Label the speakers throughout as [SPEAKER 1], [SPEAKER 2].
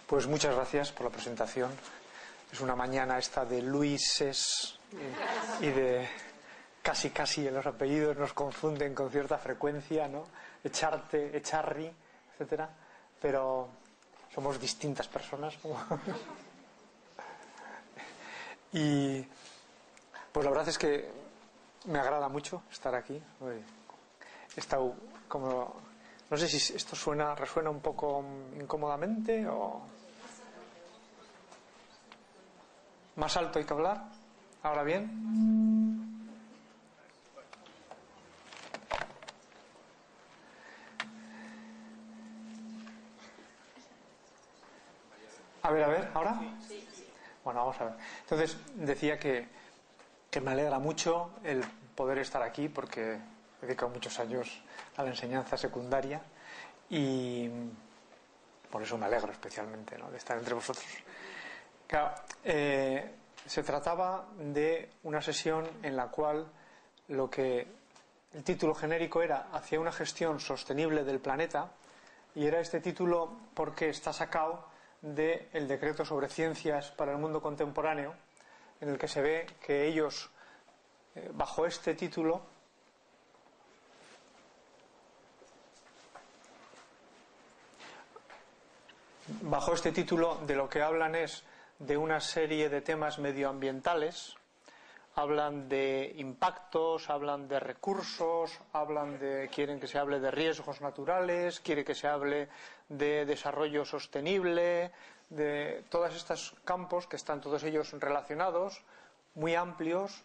[SPEAKER 1] Pues muchas gracias por la presentación. Es una mañana esta de Luises y de casi los apellidos nos confunden con cierta frecuencia, ¿no? Echarte, Echarri, etcétera. Pero somos distintas personas, ¿no? Y pues la verdad es que me agrada mucho estar aquí. He estado como, no sé si esto resuena un poco incómodamente o más alto hay que hablar. ¿Ahora bien? A ver, ¿ahora? Bueno, vamos a ver. Entonces, decía que me alegra mucho el poder estar aquí porque he dedicado muchos años a la enseñanza secundaria y por eso me alegro especialmente, ¿no?, de estar entre vosotros. Claro, se trataba de una sesión en la cual el título genérico era Hacia una gestión sostenible del planeta, y era este título porque está sacado del decreto sobre ciencias para el mundo contemporáneo, en el que se ve que ellos, bajo este título, de lo que hablan es de una serie de temas medioambientales. Hablan de impactos, hablan de recursos, quieren que se hable de riesgos naturales, quieren que se hable de desarrollo sostenible, de todos estos campos que están todos ellos relacionados, muy amplios.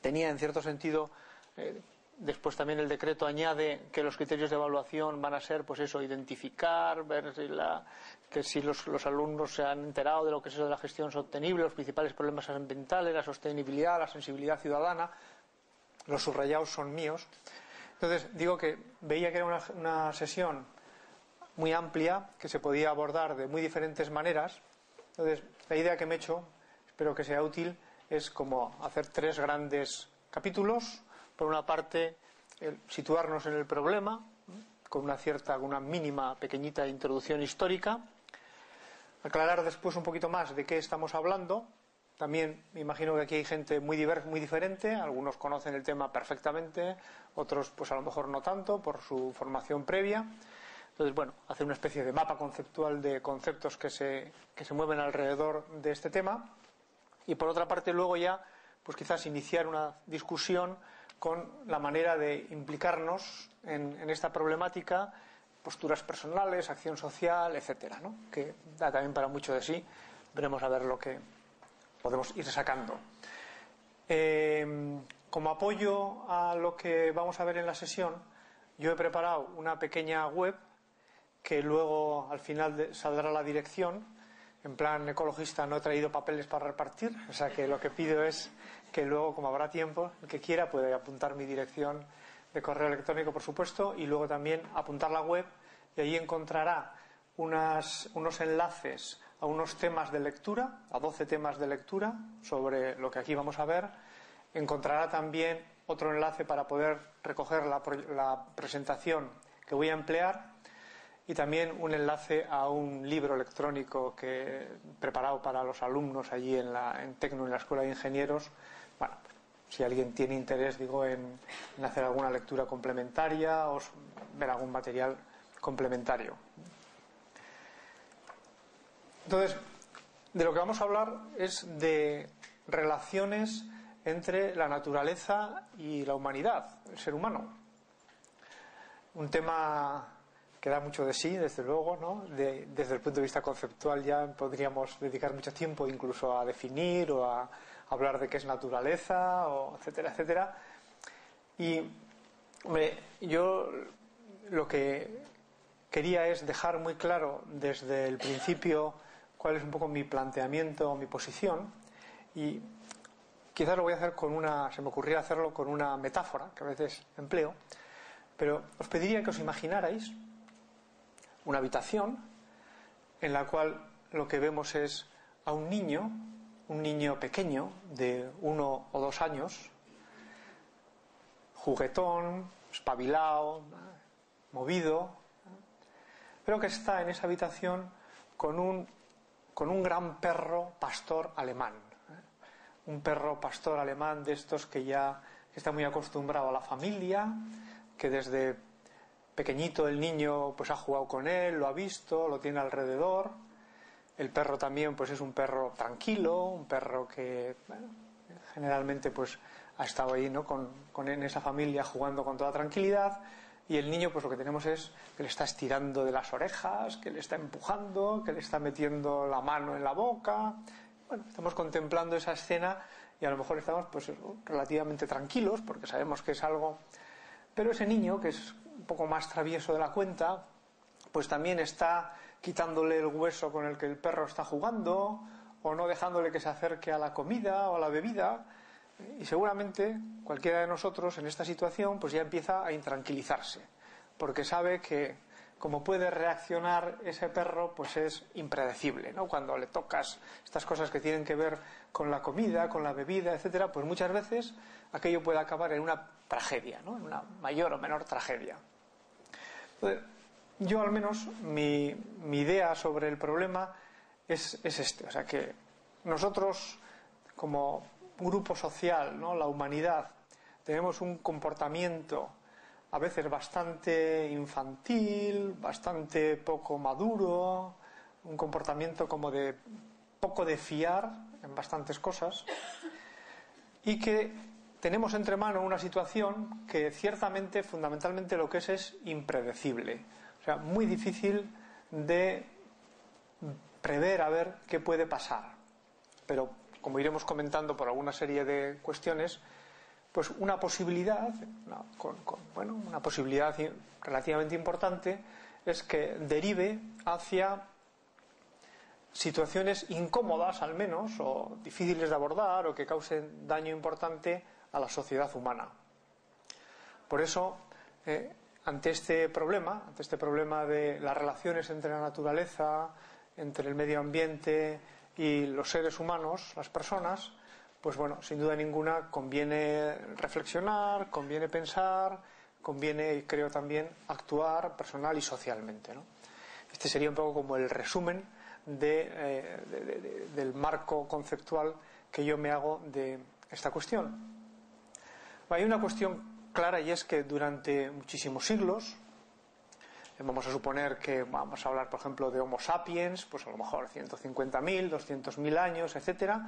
[SPEAKER 1] Tenía en cierto sentido, después también el decreto añade que los criterios de evaluación van a ser, pues eso, identificar, ver si los alumnos se han enterado de lo que es eso de la gestión sostenible, los principales problemas ambientales, la sostenibilidad, la sensibilidad ciudadana. Los subrayados son míos. Entonces digo que veía que era una sesión muy amplia, que se podía abordar de muy diferentes maneras. Entonces la idea que me he hecho, espero que sea útil, es como hacer 3 grandes capítulos. Por una parte, situarnos en el problema con una mínima pequeñita introducción histórica, aclarar después un poquito más de qué estamos hablando. También me imagino que aquí hay gente muy diferente, algunos conocen el tema perfectamente, otros pues a lo mejor no tanto por su formación previa. Entonces, bueno, hacer una especie de mapa conceptual de conceptos que se mueven alrededor de este tema. Y por otra parte luego ya pues quizás iniciar una discusión con la manera de implicarnos en esta problemática, posturas personales, acción social, etcétera, ¿no?, que da también para mucho de sí. Veremos a ver lo que podemos ir sacando. Como apoyo a lo que vamos a ver en la sesión, yo he preparado una pequeña web que luego al final saldrá la dirección. En plan ecologista no he traído papeles para repartir, o sea que lo que pido es que luego, como habrá tiempo, el que quiera puede apuntar mi dirección de correo electrónico, por supuesto, y luego también apuntar la web, y ahí encontrará unos enlaces a unos temas de lectura, a 12 temas de lectura sobre lo que aquí vamos a ver. Encontrará también otro enlace para poder recoger la presentación que voy a emplear, y también un enlace a un libro electrónico que he preparado para los alumnos allí en Tecno, en la Escuela de Ingenieros. Bueno, si alguien tiene interés, en hacer alguna lectura complementaria o ver algún material complementario. Entonces, de lo que vamos a hablar es de relaciones entre la naturaleza y la humanidad, el ser humano. Un tema que da mucho de sí, desde luego, ¿no? Desde el punto de vista conceptual ya podríamos dedicar mucho tiempo incluso a definir o a hablar de qué es naturaleza, o etcétera, etcétera. Y yo lo que quería es dejar muy claro desde el principio cuál es un poco mi planteamiento, mi posición, y quizás lo voy a hacer se me ocurría hacerlo con una metáfora que a veces empleo, pero os pediría que os imaginarais una habitación en la cual lo que vemos es a un niño pequeño de 1 o 2 años, juguetón, espabilado, movido, pero que está en esa habitación con un gran perro pastor alemán, un perro pastor alemán de estos que está muy acostumbrado a la familia, que desde pequeñito el niño pues ha jugado con él, lo ha visto, lo tiene alrededor. El perro también pues es un perro tranquilo, un perro que generalmente pues ha estado ahí, ¿no? en esa familia jugando con toda tranquilidad. Y el niño pues lo que tenemos es que le está estirando de las orejas, que le está empujando, que le está metiendo la mano en la boca. Bueno, estamos contemplando esa escena y a lo mejor estamos pues relativamente tranquilos porque sabemos que es algo. Pero ese niño, que es un poco más travieso de la cuenta, pues también está quitándole el hueso con el que el perro está jugando, o no dejándole que se acerque a la comida o a la bebida. Y seguramente cualquiera de nosotros en esta situación pues ya empieza a intranquilizarse, porque sabe que como puede reaccionar ese perro pues es impredecible, ¿no? Cuando le tocas estas cosas que tienen que ver con la comida, con la bebida, etcétera, pues muchas veces aquello puede acabar en una tragedia, ¿no? En una mayor o menor tragedia. Entonces, yo al menos mi idea sobre el problema es este, o sea que nosotros como grupo social, ¿no? La humanidad, tenemos un comportamiento a veces bastante infantil, bastante poco maduro, un comportamiento como de poco de fiar en bastantes cosas, y que tenemos entre manos una situación que ciertamente, fundamentalmente lo que es impredecible, o sea, muy difícil de prever a ver qué puede pasar, pero como iremos comentando por alguna serie de cuestiones, pues una posibilidad, una posibilidad relativamente importante es que derive hacia situaciones incómodas al menos, o difíciles de abordar, o que causen daño importante a la sociedad humana. Por eso, ante este problema de las relaciones entre la naturaleza, entre el medio ambiente y los seres humanos, las personas, pues bueno, sin duda ninguna conviene reflexionar, conviene pensar, conviene, creo también, actuar personal y socialmente, ¿no? Este sería un poco como el resumen del marco conceptual que yo me hago de esta cuestión. Hay una cuestión clara, y es que durante muchísimos siglos, vamos a suponer que vamos a hablar, por ejemplo, de Homo sapiens, pues a lo mejor 150.000, 200.000 años, etcétera.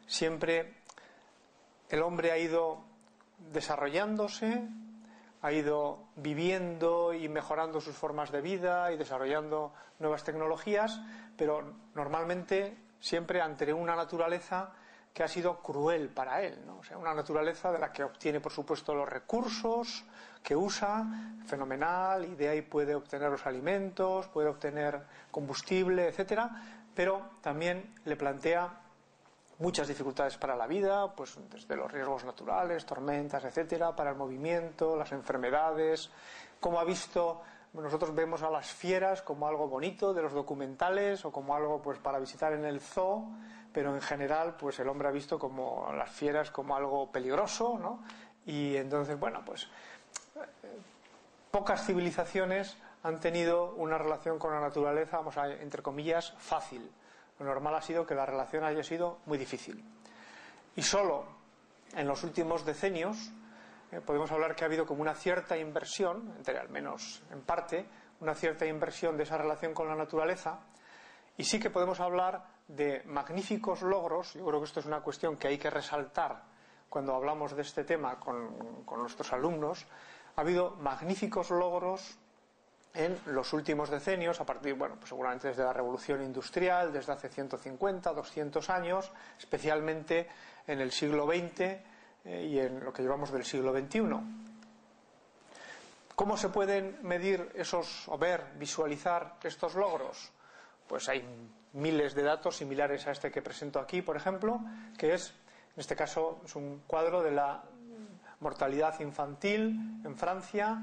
[SPEAKER 1] Siempre el hombre ha ido desarrollándose, ha ido viviendo y mejorando sus formas de vida y desarrollando nuevas tecnologías, pero normalmente siempre ante una naturaleza que ha sido cruel para él, ¿no? O sea, una naturaleza de la que obtiene, por supuesto, los recursos que usa, fenomenal, y de ahí puede obtener los alimentos, puede obtener combustible, etcétera, pero también le plantea muchas dificultades para la vida, pues desde los riesgos naturales, tormentas, etcétera, para el movimiento, las enfermedades. Como ha visto, nosotros vemos a las fieras como algo bonito de los documentales, o como algo pues para visitar en el zoo, pero en general pues el hombre ha visto como las fieras como algo peligroso, ¿no? Y entonces, bueno, pues pocas civilizaciones han tenido una relación con la naturaleza, vamos a, entre comillas, fácil. Lo normal ha sido que la relación haya sido muy difícil. Y solo en los últimos decenios podemos hablar que ha habido como una cierta inversión, al menos en parte, una cierta inversión de esa relación con la naturaleza, y sí que podemos hablar de magníficos logros. Yo creo que esto es una cuestión que hay que resaltar cuando hablamos de este tema con nuestros alumnos. Ha habido magníficos logros en los últimos decenios, a partir, bueno, pues seguramente desde la Revolución Industrial, desde hace 150, 200 años, especialmente en el siglo XX y en lo que llevamos del siglo XXI. ¿Cómo se pueden medir o visualizar estos logros? Pues hay miles de datos similares a este que presento aquí, por ejemplo, que es, en este caso, es un cuadro de la mortalidad infantil en Francia.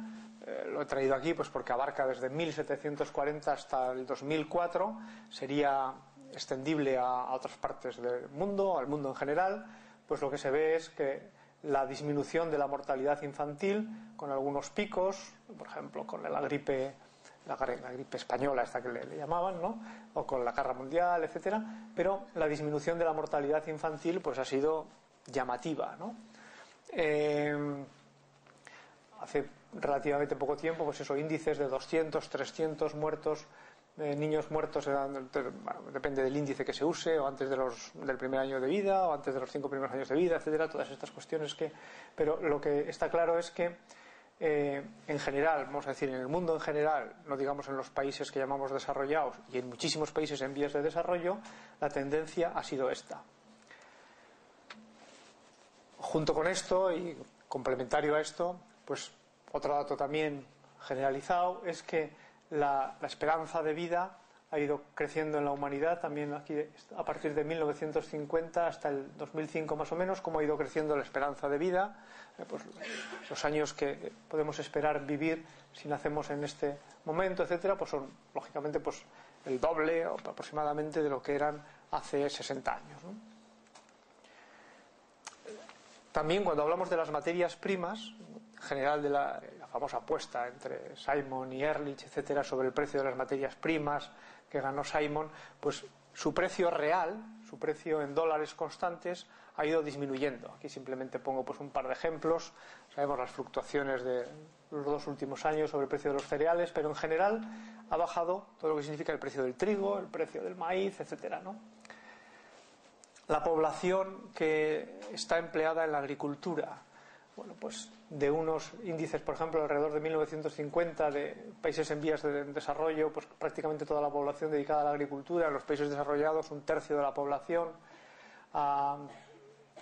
[SPEAKER 1] Lo he traído aquí pues porque abarca desde 1740 hasta el 2004, sería extendible a otras partes del mundo, al mundo en general. Pues lo que se ve es que la disminución de la mortalidad infantil, con algunos picos, por ejemplo con la gripe la gripe española esta que le llamaban, ¿no? O con la guerra mundial, etcétera, pero la disminución de la mortalidad infantil pues ha sido llamativa, ¿no? Hace relativamente poco tiempo, pues eso, índices de 200, 300 muertos, niños muertos, bueno, depende del índice que se use, o antes del primer año de vida, o antes de los 5 primeros años de vida, etcétera, todas estas cuestiones pero lo que está claro es que en general, vamos a decir, en el mundo en general, no digamos en los países que llamamos desarrollados, y en muchísimos países en vías de desarrollo, la tendencia ha sido esta. Junto con esto, y complementario a esto, pues otro dato también generalizado es que la esperanza de vida ha ido creciendo en la humanidad, también aquí a partir de 1950 hasta el 2005 más o menos, cómo ha ido creciendo la esperanza de vida, pues los años que podemos esperar vivir si nacemos en este momento, etcétera, pues son lógicamente pues el doble o aproximadamente de lo que eran hace 60 años, ¿no? También cuando hablamos de las materias primas, en general de la famosa apuesta entre Simon y Ehrlich, etcétera, sobre el precio de las materias primas que ganó Simon, pues su precio real, su precio en dólares constantes, ha ido disminuyendo. Aquí simplemente pongo pues un par de ejemplos. Sabemos las fluctuaciones de los 2 últimos años sobre el precio de los cereales, pero en general ha bajado todo lo que significa el precio del trigo, el precio del maíz, etcétera, ¿no? La población que está empleada en la agricultura, bueno, pues de unos índices, por ejemplo, alrededor de 1950 de países en vías de desarrollo, pues prácticamente toda la población dedicada a la agricultura, en los países desarrollados 1/3 de la población, a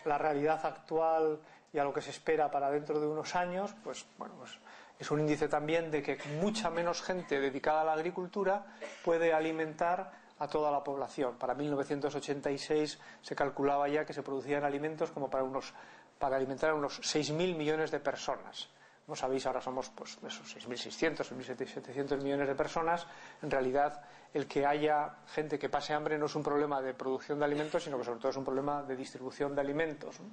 [SPEAKER 1] la realidad actual y a lo que se espera para dentro de unos años, pues bueno, pues es un índice también de que mucha menos gente dedicada a la agricultura puede alimentar a toda la población. Para 1986 se calculaba ya que se producían alimentos como para alimentar a unos 6.000 millones de personas. Como sabéis, ahora somos pues esos 6.600, 6.700 millones de personas. En realidad, el que haya gente que pase hambre no es un problema de producción de alimentos, sino que sobre todo es un problema de distribución de alimentos, ¿no?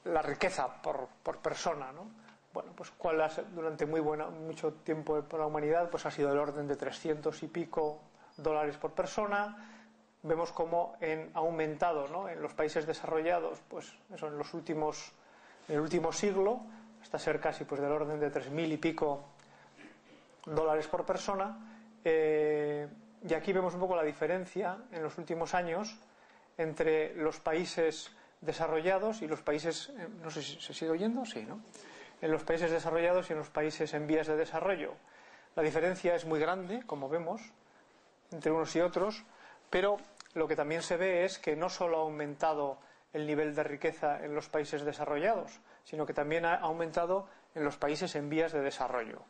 [SPEAKER 1] La riqueza por persona, ¿no? Bueno, pues durante mucho tiempo por la humanidad pues ha sido del orden de 300 y pico dólares por persona. Vemos cómo ha aumentado, ¿no? En los países desarrollados, pues eso en el último siglo, hasta ser casi pues del orden de 3.000 y pico dólares por persona. Y aquí vemos un poco la diferencia en los últimos años entre los países desarrollados y los países, no sé si se sigue oyendo, sí, ¿no? En los países desarrollados y en los países en vías de desarrollo. La diferencia es muy grande, como vemos, entre unos y otros, pero lo que también se ve es que no solo ha aumentado el nivel de riqueza en los países desarrollados, sino que también ha aumentado en los países en vías de desarrollo.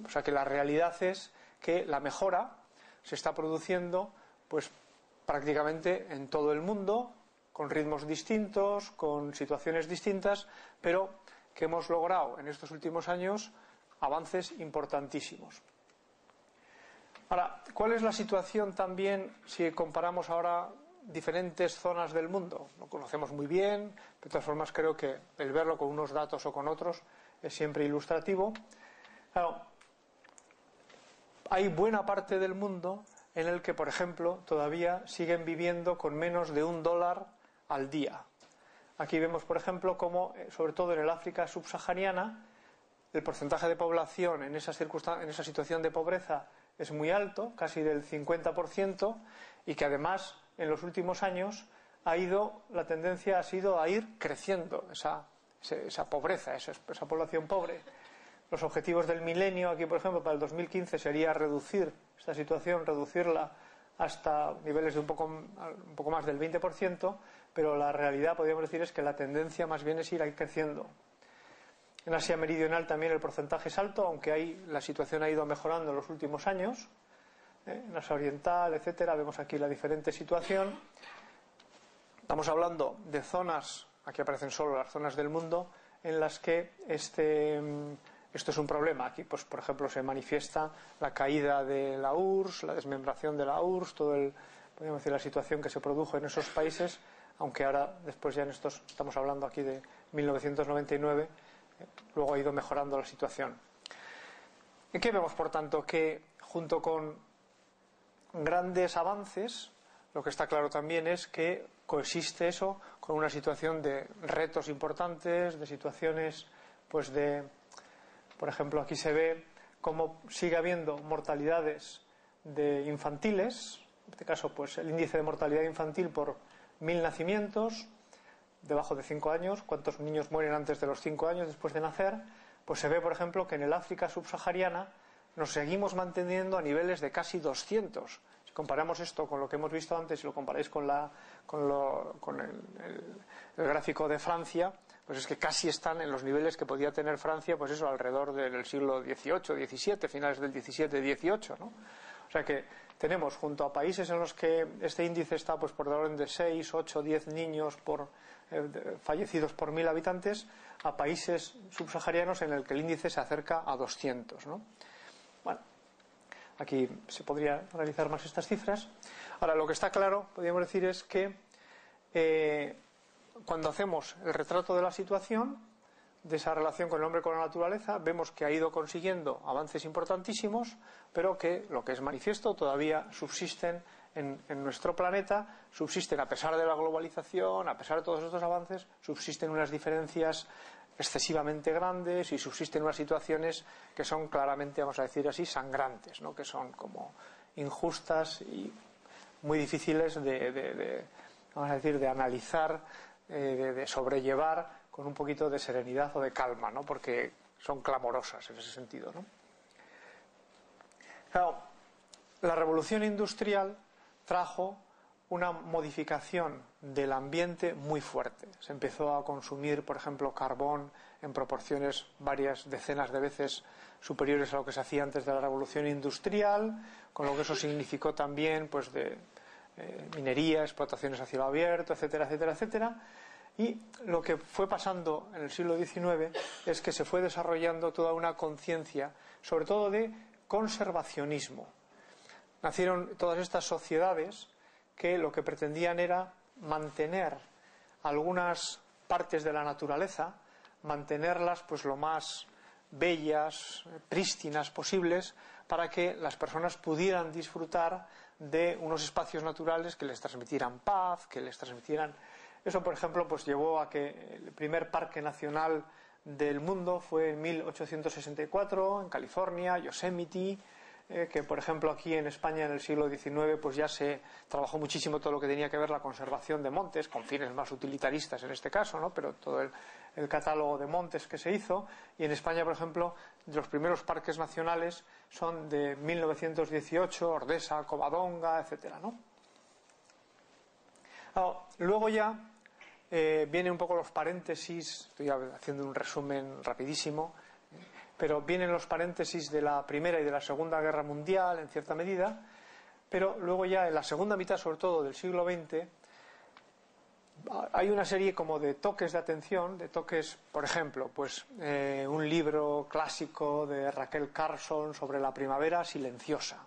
[SPEAKER 1] O sea que la realidad es que la mejora se está produciendo pues prácticamente en todo el mundo, con ritmos distintos, con situaciones distintas, pero que hemos logrado en estos últimos años avances importantísimos. Ahora, ¿cuál es la situación también si comparamos ahora diferentes zonas del mundo? Lo conocemos muy bien, de todas formas creo que el verlo con unos datos o con otros es siempre ilustrativo. Claro, hay buena parte del mundo en el que, por ejemplo, todavía siguen viviendo con menos de $1 al día. Aquí vemos, por ejemplo, cómo, sobre todo en el África subsahariana, el porcentaje de población en esa situación de pobreza es muy alto, casi del 50%, y que además en los últimos años la tendencia ha sido a ir creciendo esa pobreza, esa población pobre. Los objetivos del milenio, aquí por ejemplo para el 2015 sería reducir esta situación, reducirla hasta niveles de un poco más del 20%, pero la realidad, podríamos decir, es que la tendencia más bien es ir creciendo. En Asia Meridional también el porcentaje es alto, aunque la situación ha ido mejorando en los últimos años. En Asia Oriental, etcétera, vemos aquí la diferente situación. Estamos hablando de zonas, aquí aparecen solo las zonas del mundo, en las que esto es un problema. Aquí, pues, por ejemplo, se manifiesta la caída de la URSS, la desmembración de la URSS, podríamos decir, la situación que se produjo en esos países, aunque ahora, después ya estamos hablando aquí de 1999, Luego ha ido mejorando la situación. ¿En qué vemos, por tanto? Que junto con grandes avances, lo que está claro también es que coexiste eso con una situación de retos importantes, de situaciones, pues por ejemplo, aquí se ve cómo sigue habiendo mortalidades de infantiles. En este caso, pues el índice de mortalidad infantil por 1000 nacimientos, debajo de 5 años, cuántos niños mueren antes de los 5 años después de nacer, pues se ve, por ejemplo, que en el África subsahariana nos seguimos manteniendo a niveles de casi 200. Si comparamos esto con lo que hemos visto antes y lo comparáis con el gráfico de Francia, pues es que casi están en los niveles que podía tener Francia, pues eso, alrededor del siglo XVIII, XVII, finales del XVII, XVIII, ¿no? O sea que tenemos, junto a países en los que este índice está pues por el orden de 6, 8, 10 niños fallecidos por 1000 habitantes, a países subsaharianos en el que el índice se acerca a 200, ¿no? Bueno, aquí se podría analizar más estas cifras. Ahora, lo que está claro, podríamos decir, es que cuando hacemos el retrato de la situación, de esa relación con el hombre y con la naturaleza, vemos que ha ido consiguiendo avances importantísimos, pero que lo que es manifiesto todavía subsisten en nuestro planeta, subsisten a pesar de la globalización, a pesar de todos estos avances, subsisten unas diferencias excesivamente grandes y subsisten unas situaciones que son claramente, vamos a decir así, sangrantes, ¿no? Que son como injustas y muy difíciles vamos a decir, de analizar, de sobrellevar con un poquito de serenidad o de calma, ¿no? Porque son clamorosas en ese sentido, ¿no? Claro, la revolución industrial trajo una modificación del ambiente muy fuerte. Se empezó a consumir, por ejemplo, carbón en proporciones varias decenas de veces superiores a lo que se hacía antes de la revolución industrial, con lo que eso significó también, pues, de minería, explotaciones a cielo abierto, etcétera, etcétera, etcétera. Y lo que fue pasando en el siglo XIX es que se fue desarrollando toda una conciencia, sobre todo de conservacionismo. Nacieron todas estas sociedades que lo que pretendían era mantener algunas partes de la naturaleza, mantenerlas pues lo más bellas, prístinas posibles, para que las personas pudieran disfrutar de unos espacios naturales que les transmitieran paz, que les transmitieran... Eso, por ejemplo, pues llevó a que el primer parque nacional del mundo fue en 1864, en California, Yosemite, que, por ejemplo, aquí en España en el siglo XIX pues ya se trabajó muchísimo todo lo que tenía que ver la conservación de montes, con fines más utilitaristas en este caso, ¿no? Pero todo el catálogo de montes que se hizo. Y en España, por ejemplo, los primeros parques nacionales son de 1918, Ordesa, Covadonga, etcétera, ¿no? Luego ya vienen un poco los paréntesis, estoy haciendo un resumen rapidísimo, pero vienen los paréntesis de la Primera y de la Segunda Guerra Mundial en cierta medida, pero luego ya en la segunda mitad, sobre todo del siglo XX, hay una serie como de toques de atención, de toques, por ejemplo, pues un libro clásico de Raquel Carson sobre la primavera silenciosa.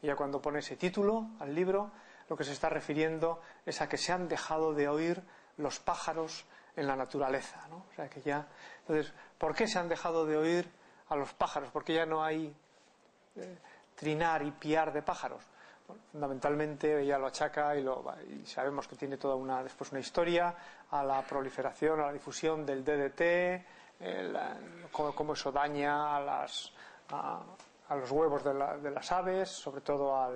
[SPEAKER 1] Ella, cuando pone ese título al libro, lo que se está refiriendo es a que se han dejado de oír los pájaros en la naturaleza, ¿no? O sea que ya... Entonces, ¿por qué se han dejado de oír a los pájaros? ¿Por qué ya no hay trinar y piar de pájaros? Bueno, fundamentalmente ella lo achaca y sabemos que tiene toda después una historia a la proliferación, a la difusión del DDT, cómo eso daña a los huevos de las aves, sobre todo a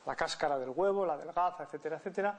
[SPEAKER 1] la cáscara del huevo, la adelgaza, etcétera, etcétera.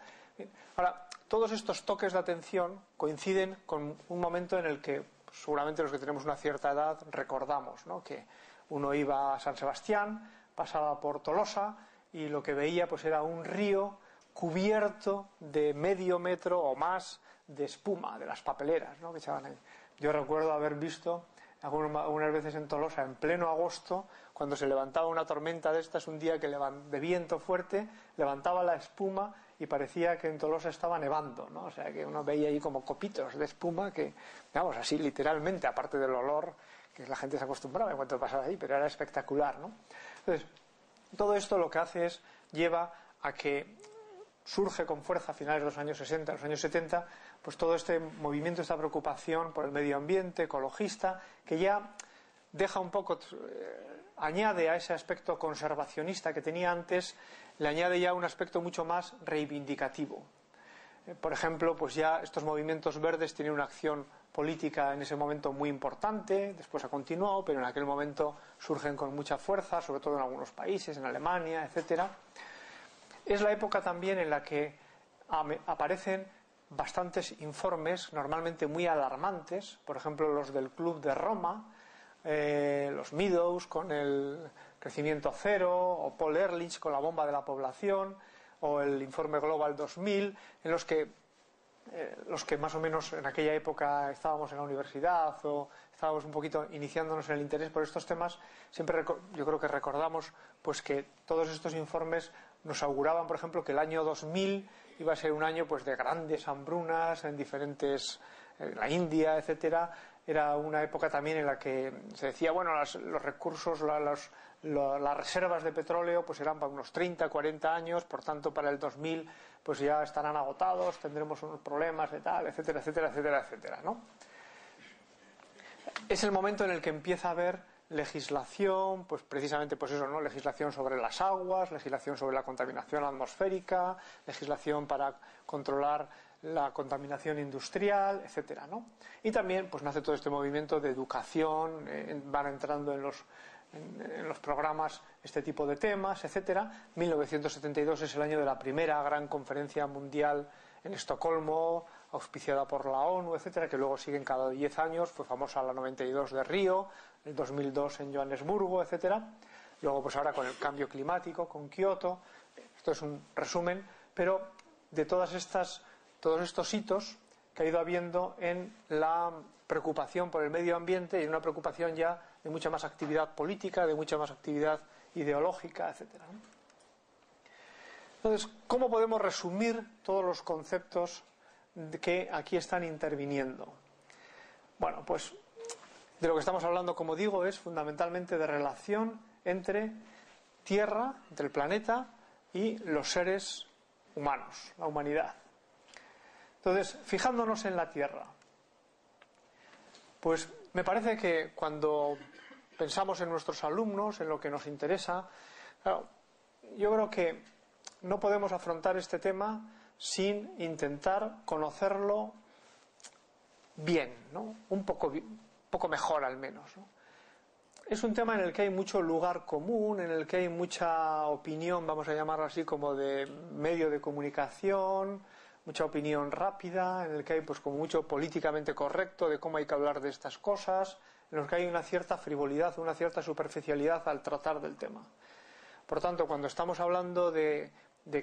[SPEAKER 1] Ahora, todos estos toques de atención coinciden con un momento en el que seguramente los que tenemos una cierta edad recordamos, ¿no? Que uno iba a San Sebastián, pasaba por Tolosa y lo que veía pues era un río cubierto de medio metro o más de espuma, de las papeleras, ¿no? Que echaban ahí. Yo recuerdo haber visto algunas veces en Tolosa, en pleno agosto, cuando se levantaba una tormenta de estas, un día de viento fuerte, levantaba la espuma y parecía que en Tolosa estaba nevando, ¿no? O sea, que uno veía ahí como copitos de espuma que, vamos, así literalmente, aparte del olor, que la gente se acostumbraba en cuanto pasaba ahí, pero era espectacular, ¿no? Entonces, todo esto lo que hace es, lleva a que surge con fuerza a finales de los años 60, los años 70, pues todo este movimiento, esta preocupación por el medio ambiente, ecologista, que ya deja un poco, añade a ese aspecto conservacionista que tenía antes, le añade ya un aspecto mucho más reivindicativo. Por ejemplo, pues ya estos movimientos verdes tienen una acción política en ese momento muy importante, después ha continuado, pero en aquel momento surgen con mucha fuerza, sobre todo en algunos países, en Alemania, etcétera. Es la época también en la que aparecen bastantes informes, normalmente muy alarmantes, por ejemplo los del Club de Roma, los Meadows con el crecimiento cero, o Paul Ehrlich con la bomba de la población, o el informe Global 2000, en los que más o menos en aquella época estábamos en la universidad o estábamos un poquito iniciándonos en el interés por estos temas, siempre yo creo que recordamos pues que todos estos informes nos auguraban, por ejemplo, que el año 2000 iba a ser un año pues de grandes hambrunas en diferentes, en la India, etcétera. Era una época también en la que se decía, bueno, los recursos, las reservas de petróleo pues eran para unos 30, 40 años, por tanto para el 2000 pues ya estarán agotados, tendremos unos problemas de tal, etcétera, etcétera, etcétera, etcétera, ¿no? Es el momento en el que empieza a haber legislación, pues precisamente pues eso, ¿no? Legislación sobre las aguas, legislación sobre la contaminación atmosférica, legislación para controlar la contaminación industrial, etcétera, ¿no? Y también pues nace todo este movimiento de educación, van entrando en los programas este tipo de temas, etcétera. 1972 es el año de la primera gran conferencia mundial en Estocolmo, auspiciada por la ONU, etcétera, que luego siguen cada 10 años, fue famosa la 92 de Río, el 2002 en Johannesburgo, etcétera. Luego pues ahora con el cambio climático, con Kioto. Esto es un resumen, pero de todos estos hitos que ha ido habiendo en la preocupación por el medio ambiente y en una preocupación ya de mucha más actividad política, de mucha más actividad ideológica, etcétera, ¿no? Entonces, ¿cómo podemos resumir todos los conceptos que aquí están interviniendo? Bueno, pues de lo que estamos hablando, como digo, es fundamentalmente de relación entre Tierra, entre el planeta y los seres humanos, la humanidad. Entonces, fijándonos en la Tierra, pues me parece que cuando pensamos en nuestros alumnos, en lo que nos interesa, claro, yo creo que no podemos afrontar este tema sin intentar conocerlo bien, ¿no? Un poco mejor al menos, ¿no? Es un tema en el que hay mucho lugar común, en el que hay mucha opinión, vamos a llamarlo así, como de medio de comunicación, mucha opinión rápida, en el que hay pues como mucho políticamente correcto de cómo hay que hablar de estas cosas, en los que hay una cierta frivolidad, una cierta superficialidad al tratar del tema. Por tanto, cuando estamos hablando de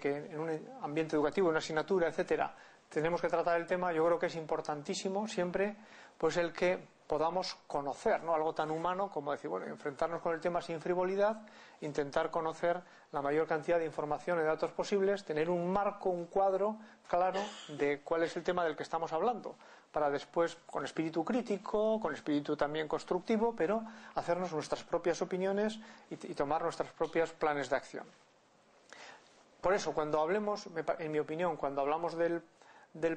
[SPEAKER 1] que en un ambiente educativo, en una asignatura, etcétera, tenemos que tratar el tema, yo creo que es importantísimo siempre pues el que podamos conocer, ¿no? Algo tan humano como decir, bueno, enfrentarnos con el tema sin frivolidad, intentar conocer la mayor cantidad de información y datos posibles, tener un marco, un cuadro claro de cuál es el tema del que estamos hablando, para después, con espíritu crítico, con espíritu también constructivo, pero hacernos nuestras propias opiniones y tomar nuestros propios planes de acción. Por eso, cuando hablemos, en mi opinión, cuando hablamos del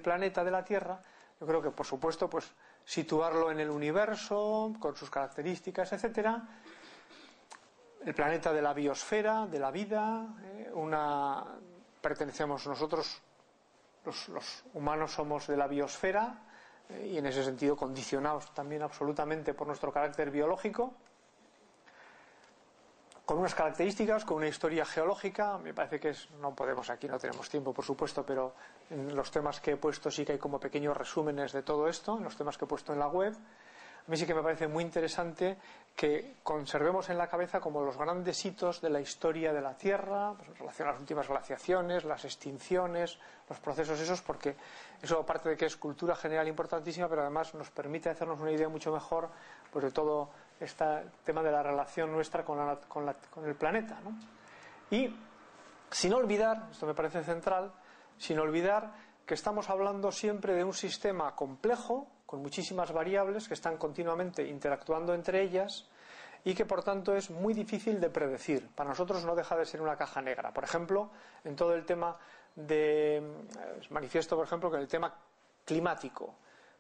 [SPEAKER 1] planeta, de la Tierra, yo creo que, por supuesto, pues situarlo en el universo, con sus características, etcétera. El planeta de la biosfera, de la vida, pertenecemos nosotros, los humanos somos de la biosfera, y en ese sentido condicionados también absolutamente por nuestro carácter biológico, con unas características, con una historia geológica. Me parece que no podemos aquí, no tenemos tiempo por supuesto, pero en los temas que he puesto sí que hay como pequeños resúmenes de todo esto, en los temas que he puesto en la web. A mí sí que me parece muy interesante que conservemos en la cabeza como los grandes hitos de la historia de la Tierra, pues en relación a las últimas glaciaciones, las extinciones, los procesos esos, porque eso, aparte de que es cultura general importantísima, pero además nos permite hacernos una idea mucho mejor pues de todo este tema de la relación nuestra con el planeta, ¿no? Y sin olvidar, esto me parece central, sin olvidar que estamos hablando siempre de un sistema complejo, con muchísimas variables que están continuamente interactuando entre ellas y que por tanto es muy difícil de predecir. Para nosotros no deja de ser una caja negra. Por ejemplo, en todo el tema manifiesto, por ejemplo, que en el tema climático,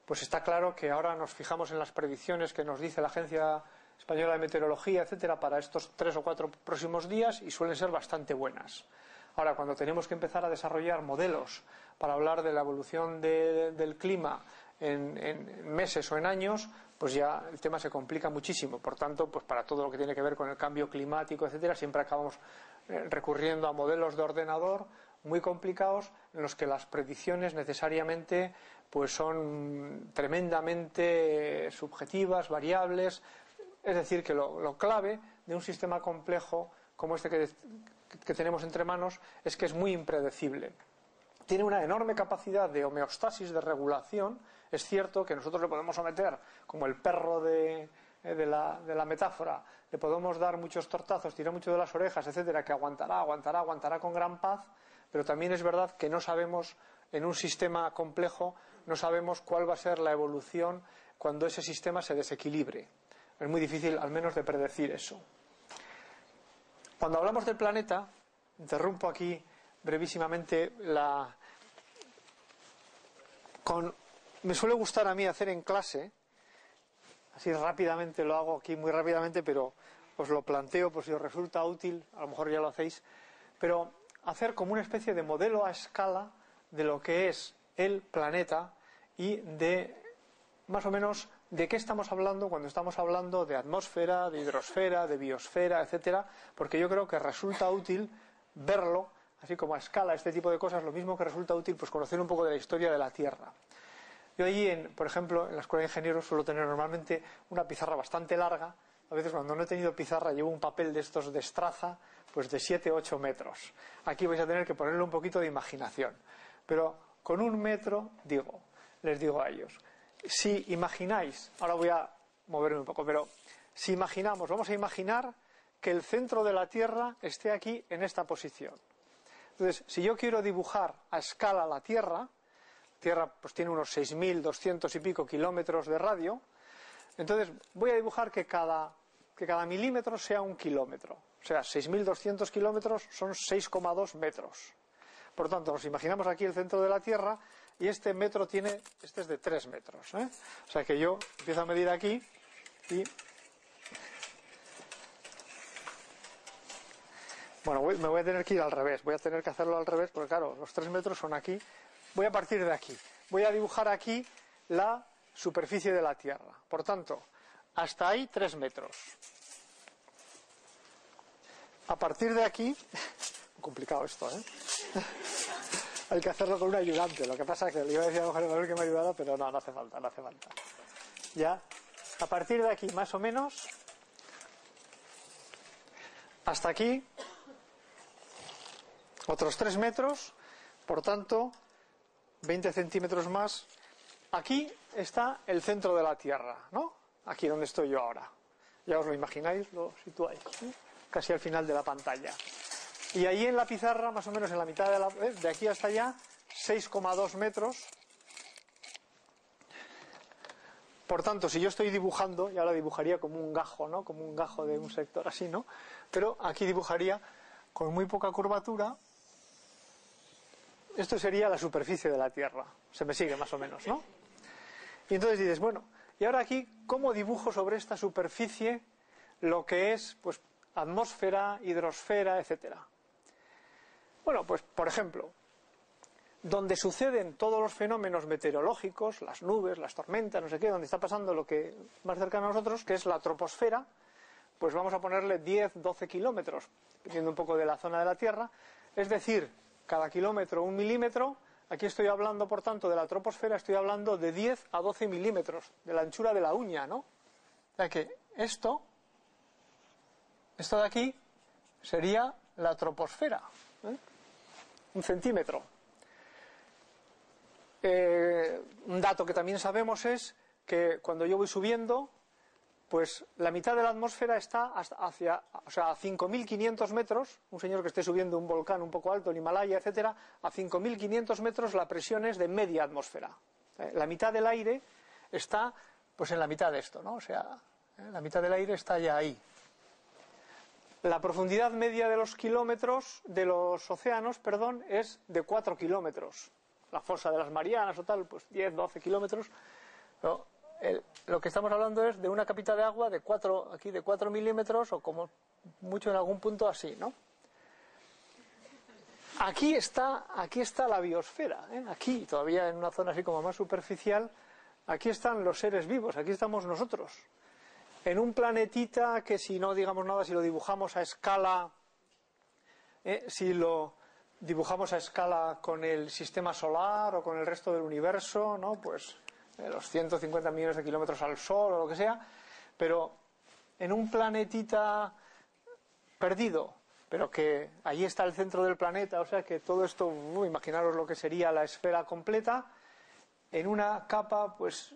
[SPEAKER 1] pues está claro que ahora nos fijamos en las predicciones que nos dice la Agencia Española de Meteorología, etcétera, para estos 3 o 4 próximos días, y suelen ser bastante buenas. Ahora, cuando tenemos que empezar a desarrollar modelos para hablar de la evolución del clima en meses o en años, pues ya el tema se complica muchísimo. Por tanto, pues para todo lo que tiene que ver con el cambio climático, etcétera, siempre acabamos recurriendo a modelos de ordenador muy complicados, en los que las predicciones necesariamente pues son tremendamente subjetivas, variables. Es decir, que lo clave de un sistema complejo como este que tenemos entre manos es que es muy impredecible. Tiene una enorme capacidad de homeostasis, de regulación. Es cierto que nosotros le podemos someter, como el perro de la metáfora, le podemos dar muchos tortazos, tirar mucho de las orejas, etcétera, que aguantará con gran paz, pero también es verdad que no sabemos, en un sistema complejo, no sabemos cuál va a ser la evolución cuando ese sistema se desequilibre. Es muy difícil, al menos, de predecir eso. Cuando hablamos del planeta, interrumpo aquí brevísimamente me suele gustar a mí hacer en clase, así rápidamente lo hago aquí, muy rápidamente, pero os lo planteo por si os resulta útil, a lo mejor ya lo hacéis, pero hacer como una especie de modelo a escala de lo que es el planeta y de, más o menos, de qué estamos hablando cuando estamos hablando de atmósfera, de hidrosfera, de biosfera, etcétera, porque yo creo que resulta útil verlo, así como a escala, este tipo de cosas, lo mismo que resulta útil pues conocer un poco de la historia de la Tierra. Yo allí, por ejemplo, en la Escuela de Ingenieros suelo tener normalmente una pizarra bastante larga. A veces cuando no he tenido pizarra llevo un papel de estos de estraza, pues de 7 o 8 metros. Aquí vais a tener que ponerle un poquito de imaginación. Pero con 1 metro, les digo a ellos, si imagináis, ahora voy a moverme un poco, pero si imaginamos, vamos a imaginar que el centro de la Tierra esté aquí en esta posición. Entonces, si yo quiero dibujar a escala la Tierra pues tiene unos 6.200 y pico kilómetros de radio, entonces voy a dibujar que cada milímetro sea 1 kilómetro. O sea, 6.200 kilómetros son 6,2 metros. Por tanto, nos imaginamos aquí el centro de la Tierra y este es de 3 metros. O sea que yo empiezo a medir aquí y... Bueno, me voy a tener que ir al revés, voy a tener que hacerlo al revés porque claro, los 3 metros son aquí. Voy a partir de aquí. Voy a dibujar aquí la superficie de la Tierra. Por tanto, hasta ahí 3 metros. A partir de aquí... complicado esto, ¿eh? Hay que hacerlo con un ayudante. Lo que pasa es que le iba a decir a Jorge Manuel que me ayudara, pero no hace falta. Ya. A partir de aquí, más o menos, hasta aquí, otros 3 metros, por tanto... 20 centímetros más. Aquí está el centro de la Tierra, ¿no? Aquí donde estoy yo ahora. Ya os lo imagináis, lo situáis, ¿sí? Casi al final de la pantalla. Y ahí en la pizarra, más o menos en la mitad de aquí hasta allá, 6,2 metros. Por tanto, si yo estoy dibujando, y ahora dibujaría como un gajo, ¿no? Como un gajo de un sector así, ¿no? Pero aquí dibujaría con muy poca curvatura. Esto sería la superficie de la Tierra. Se me sigue más o menos, ¿no? Y entonces dices, bueno, y ahora aquí, ¿cómo dibujo sobre esta superficie lo que es, pues, atmósfera, hidrosfera, etcétera? Bueno, pues, por ejemplo, donde suceden todos los fenómenos meteorológicos, las nubes, las tormentas, no sé qué, donde está pasando lo que más cercano a nosotros, que es la troposfera, pues vamos a ponerle 10, 12 kilómetros, dependiendo un poco de la zona de la Tierra, es decir, cada kilómetro 1 milímetro. Aquí estoy hablando, por tanto, de la troposfera, estoy hablando de 10 a 12 milímetros, de la anchura de la uña, ¿no? O sea que esto de aquí sería la troposfera, ¿eh? 1 centímetro. Un dato que también sabemos es que cuando yo voy subiendo, pues la mitad de la atmósfera está a 5.500 metros, un señor que esté subiendo un volcán un poco alto, el Himalaya, etcétera, a 5.500 metros la presión es de media atmósfera. La mitad del aire está, pues en la mitad de esto, ¿no? O sea, la mitad del aire está ya ahí. La profundidad media de los kilómetros, de los océanos, perdón, es de 4 kilómetros. La fosa de las Marianas o tal, pues 10, 12 kilómetros. No, lo que estamos hablando es de una capita de agua de 4 milímetros o como mucho en algún punto así, ¿no? Aquí está la biosfera, ¿eh? Aquí, todavía en una zona así como más superficial, aquí están los seres vivos, aquí estamos nosotros. En un planetita que, si no digamos nada, si lo dibujamos a escala, si lo dibujamos a escala con el sistema solar o con el resto del universo, ¿no? Pues los 150 millones de kilómetros al Sol o lo que sea, pero en un planetita perdido, pero que ahí está el centro del planeta, o sea que todo esto, imaginaros lo que sería la esfera completa, en una capa, pues,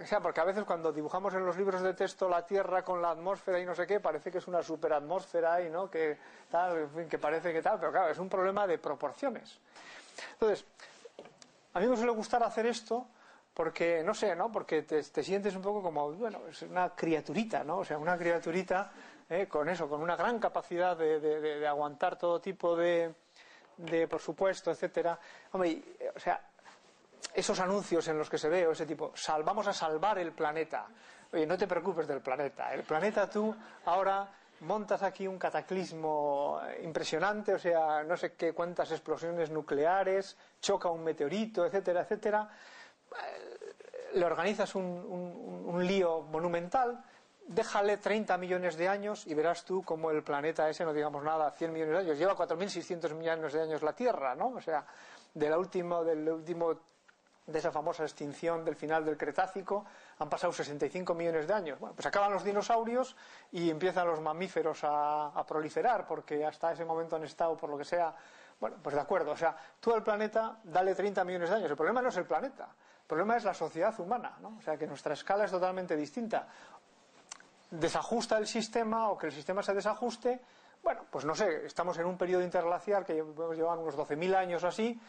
[SPEAKER 1] o sea, porque a veces cuando dibujamos en los libros de texto la Tierra con la atmósfera y no sé qué, parece que es una superatmósfera y no, que tal, en fin, que parece que tal, pero claro, es un problema de proporciones. Entonces, a mí me suele gustar hacer esto porque, no sé, ¿no? Porque te sientes un poco como, bueno, es una criaturita, ¿no? O sea, una criaturita con eso, con una gran capacidad de aguantar todo tipo de por supuesto, etcétera. Hombre, o sea, esos anuncios en los que se ve, o ese tipo, vamos a salvar el planeta. Oye, no te preocupes del planeta. El planeta tú ahora montas aquí un cataclismo impresionante, o sea, no sé qué cuántas explosiones nucleares, choca un meteorito, etcétera, etcétera. Le organizas un lío monumental, déjale 30 millones de años y verás tú como el planeta ese, no digamos nada, 100 millones de años, lleva 4.600 millones de años la Tierra, ¿no? O sea, del último de esa famosa extinción del final del Cretácico han pasado 65 millones de años. Bueno, pues acaban los dinosaurios y empiezan los mamíferos a proliferar, porque hasta ese momento han estado, por lo que sea, bueno, pues de acuerdo, o sea, tú al planeta dale 30 millones de años. El problema no es el planeta, el problema es la sociedad humana, ¿no? O sea, que nuestra escala es totalmente distinta. Desajusta el sistema o que el sistema se desajuste, bueno, pues no sé, estamos en un periodo interglacial que llevan unos 12.000 años así.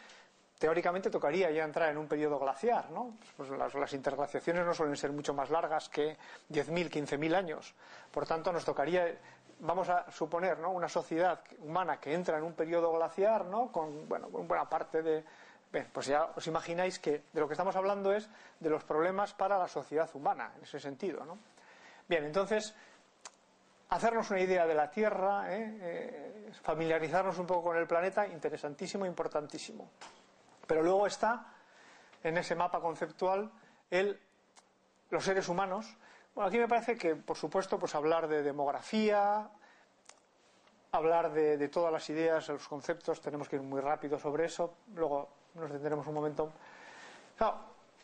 [SPEAKER 1] Teóricamente tocaría ya entrar en un periodo glaciar, ¿no? Pues las interglaciaciones no suelen ser mucho más largas que 10.000, 15.000 años. Por tanto, nos tocaría, vamos a suponer, ¿no?, una sociedad humana que entra en un periodo glaciar, ¿no?, con buena parte de... Bien, pues ya os imagináis que de lo que estamos hablando es de los problemas para la sociedad humana, en ese sentido, ¿no? Bien, entonces, hacernos una idea de la Tierra, familiarizarnos un poco con el planeta, interesantísimo, importantísimo. Pero luego está, en ese mapa conceptual, los seres humanos. Bueno, aquí me parece que, por supuesto, pues hablar de demografía, hablar de todas las ideas, los conceptos, tenemos que ir muy rápido sobre eso, luego nos detendremos un momento. Claro,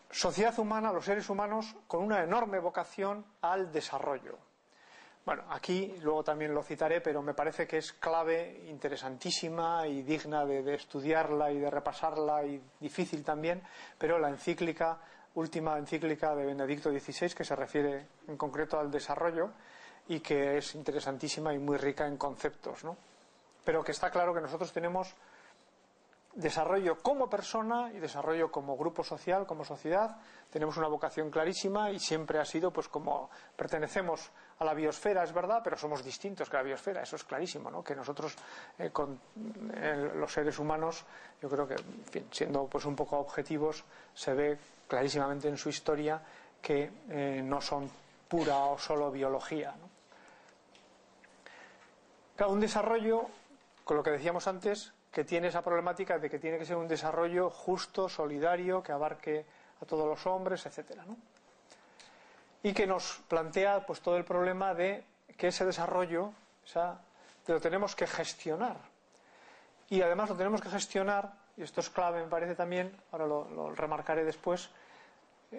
[SPEAKER 1] sociedad humana, los seres humanos, con una enorme vocación al desarrollo. Bueno, aquí luego también lo citaré, pero me parece que es clave, interesantísima y digna de estudiarla y de repasarla, y difícil también, pero la última encíclica de Benedicto XVI, que se refiere en concreto al desarrollo y que es interesantísima y muy rica en conceptos, ¿no? Pero que está claro que nosotros tenemos desarrollo como persona y desarrollo como grupo social, como sociedad. Tenemos una vocación clarísima y siempre ha sido, pues, como pertenecemos a la biosfera, es verdad, pero somos distintos que la biosfera, eso es clarísimo, ¿no? Que nosotros con los seres humanos, yo creo que, en fin, siendo pues un poco objetivos, se ve clarísimamente en su historia que no son pura o solo biología, ¿no? Claro, un desarrollo, con lo que decíamos antes, que tiene esa problemática de que tiene que ser un desarrollo justo, solidario, que abarque a todos los hombres, etcétera, ¿no? Y que nos plantea, pues, todo el problema de que ese desarrollo, lo tenemos que gestionar. Y además lo tenemos que gestionar, y esto es clave, me parece también, ahora lo remarcaré después,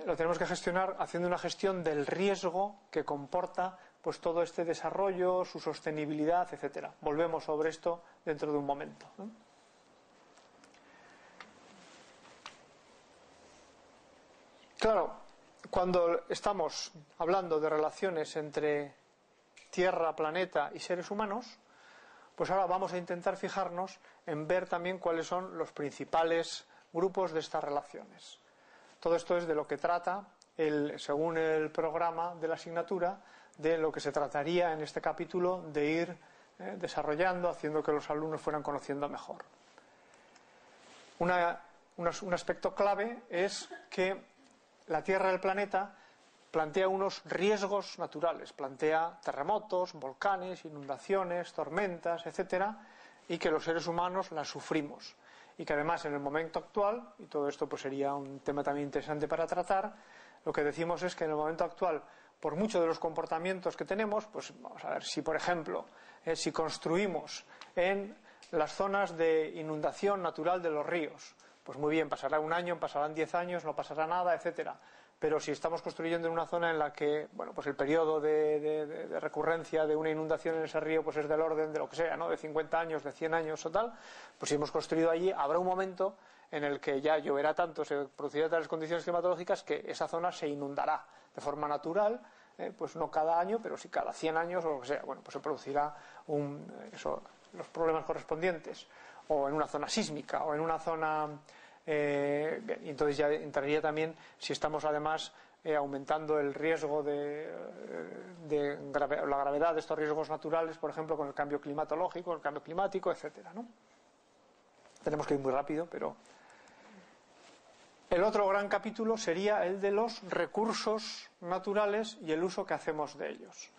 [SPEAKER 1] lo tenemos que gestionar haciendo una gestión del riesgo que comporta, pues, todo este desarrollo, su sostenibilidad, etcétera. Volvemos sobre esto dentro de un momento, ¿no? Claro, cuando estamos hablando de relaciones entre Tierra, planeta y seres humanos, pues ahora vamos a intentar fijarnos en ver también cuáles son los principales grupos de estas relaciones. Todo esto es de lo que trata, según el programa de la asignatura, de lo que se trataría en este capítulo de ir desarrollando, haciendo que los alumnos fueran conociendo mejor. Un aspecto clave es que la Tierra del planeta plantea unos riesgos naturales, plantea terremotos, volcanes, inundaciones, tormentas, etcétera, y que los seres humanos las sufrimos. Y que además en el momento actual, y todo esto pues sería un tema también interesante para tratar, lo que decimos es que en el momento actual, por muchos de los comportamientos que tenemos, pues vamos a ver, si por ejemplo, si construimos en las zonas de inundación natural de los ríos, pues muy bien, pasará un año, pasarán 10 años, no pasará nada, etcétera. Pero si estamos construyendo en una zona en la que, bueno, pues el periodo de recurrencia de una inundación en ese río pues es del orden de lo que sea, ¿no? De 50 años, de 100 años o tal, pues si hemos construido allí, habrá un momento en el que ya lloverá tanto, se producirán tales condiciones climatológicas que esa zona se inundará de forma natural, pues no cada año, pero sí cada 100 años o lo que sea. Bueno, pues se producirá los problemas correspondientes, o en una zona sísmica, o en una zona... y entonces ya entraría también si estamos además aumentando el riesgo la gravedad de estos riesgos naturales, por ejemplo, con el cambio climatológico, el cambio climático, etcétera, ¿no? Tenemos que ir muy rápido, pero el otro gran capítulo sería el de los recursos naturales y el uso que hacemos de ellos.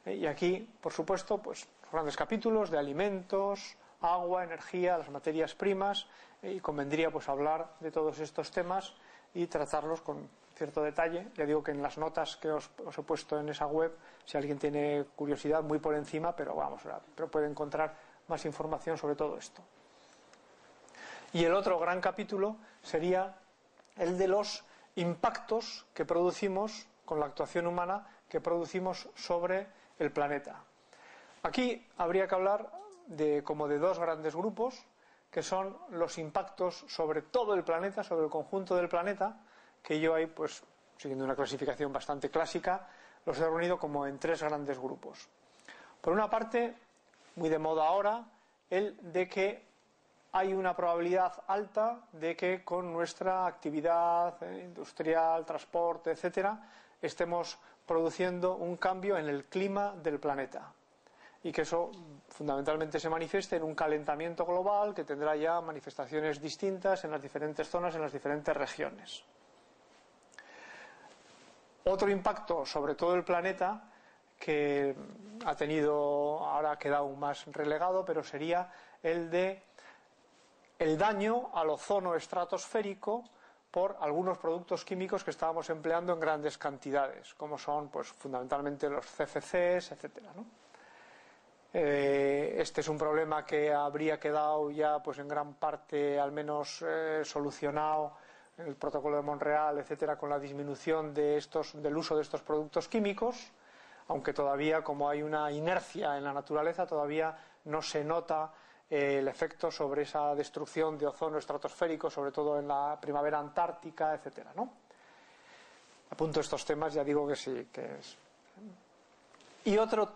[SPEAKER 1] Y aquí, por supuesto, pues grandes capítulos de alimentos, agua, energía, las materias primas, y convendría pues hablar de todos estos temas y tratarlos con cierto detalle. Ya digo que en las notas que os he puesto en esa web, si alguien tiene curiosidad, muy por encima, pero pero puede encontrar más información sobre todo esto. Y el otro gran capítulo sería el de los impactos que producimos con la actuación humana, que producimos sobre el planeta. Aquí habría que hablar como de dos grandes grupos, que son los impactos sobre todo el planeta, sobre el conjunto del planeta, que yo ahí, pues, siguiendo una clasificación bastante clásica, los he reunido como en tres grandes grupos. Por una parte, muy de moda ahora, el de que hay una probabilidad alta de que con nuestra actividad industrial, transporte, etcétera, estemos produciendo un cambio en el clima del planeta. Y que eso fundamentalmente se manifieste en un calentamiento global que tendrá ya manifestaciones distintas en las diferentes zonas, en las diferentes regiones. Otro impacto sobre todo el planeta que ha tenido, ahora ha quedado más relegado, pero sería el de el daño al ozono estratosférico por algunos productos químicos que estábamos empleando en grandes cantidades, como son pues fundamentalmente los CFCs, etcétera, ¿no? Este es un problema que habría quedado ya pues en gran parte al menos solucionado en el protocolo de Montreal, etcétera, con la disminución del uso de estos productos químicos, aunque todavía, como hay una inercia en la naturaleza, todavía no se nota el efecto sobre esa destrucción de ozono estratosférico, sobre todo en la primavera antártica, etcétera, ¿no? Apunto estos temas, ya digo que sí, que es. Y otro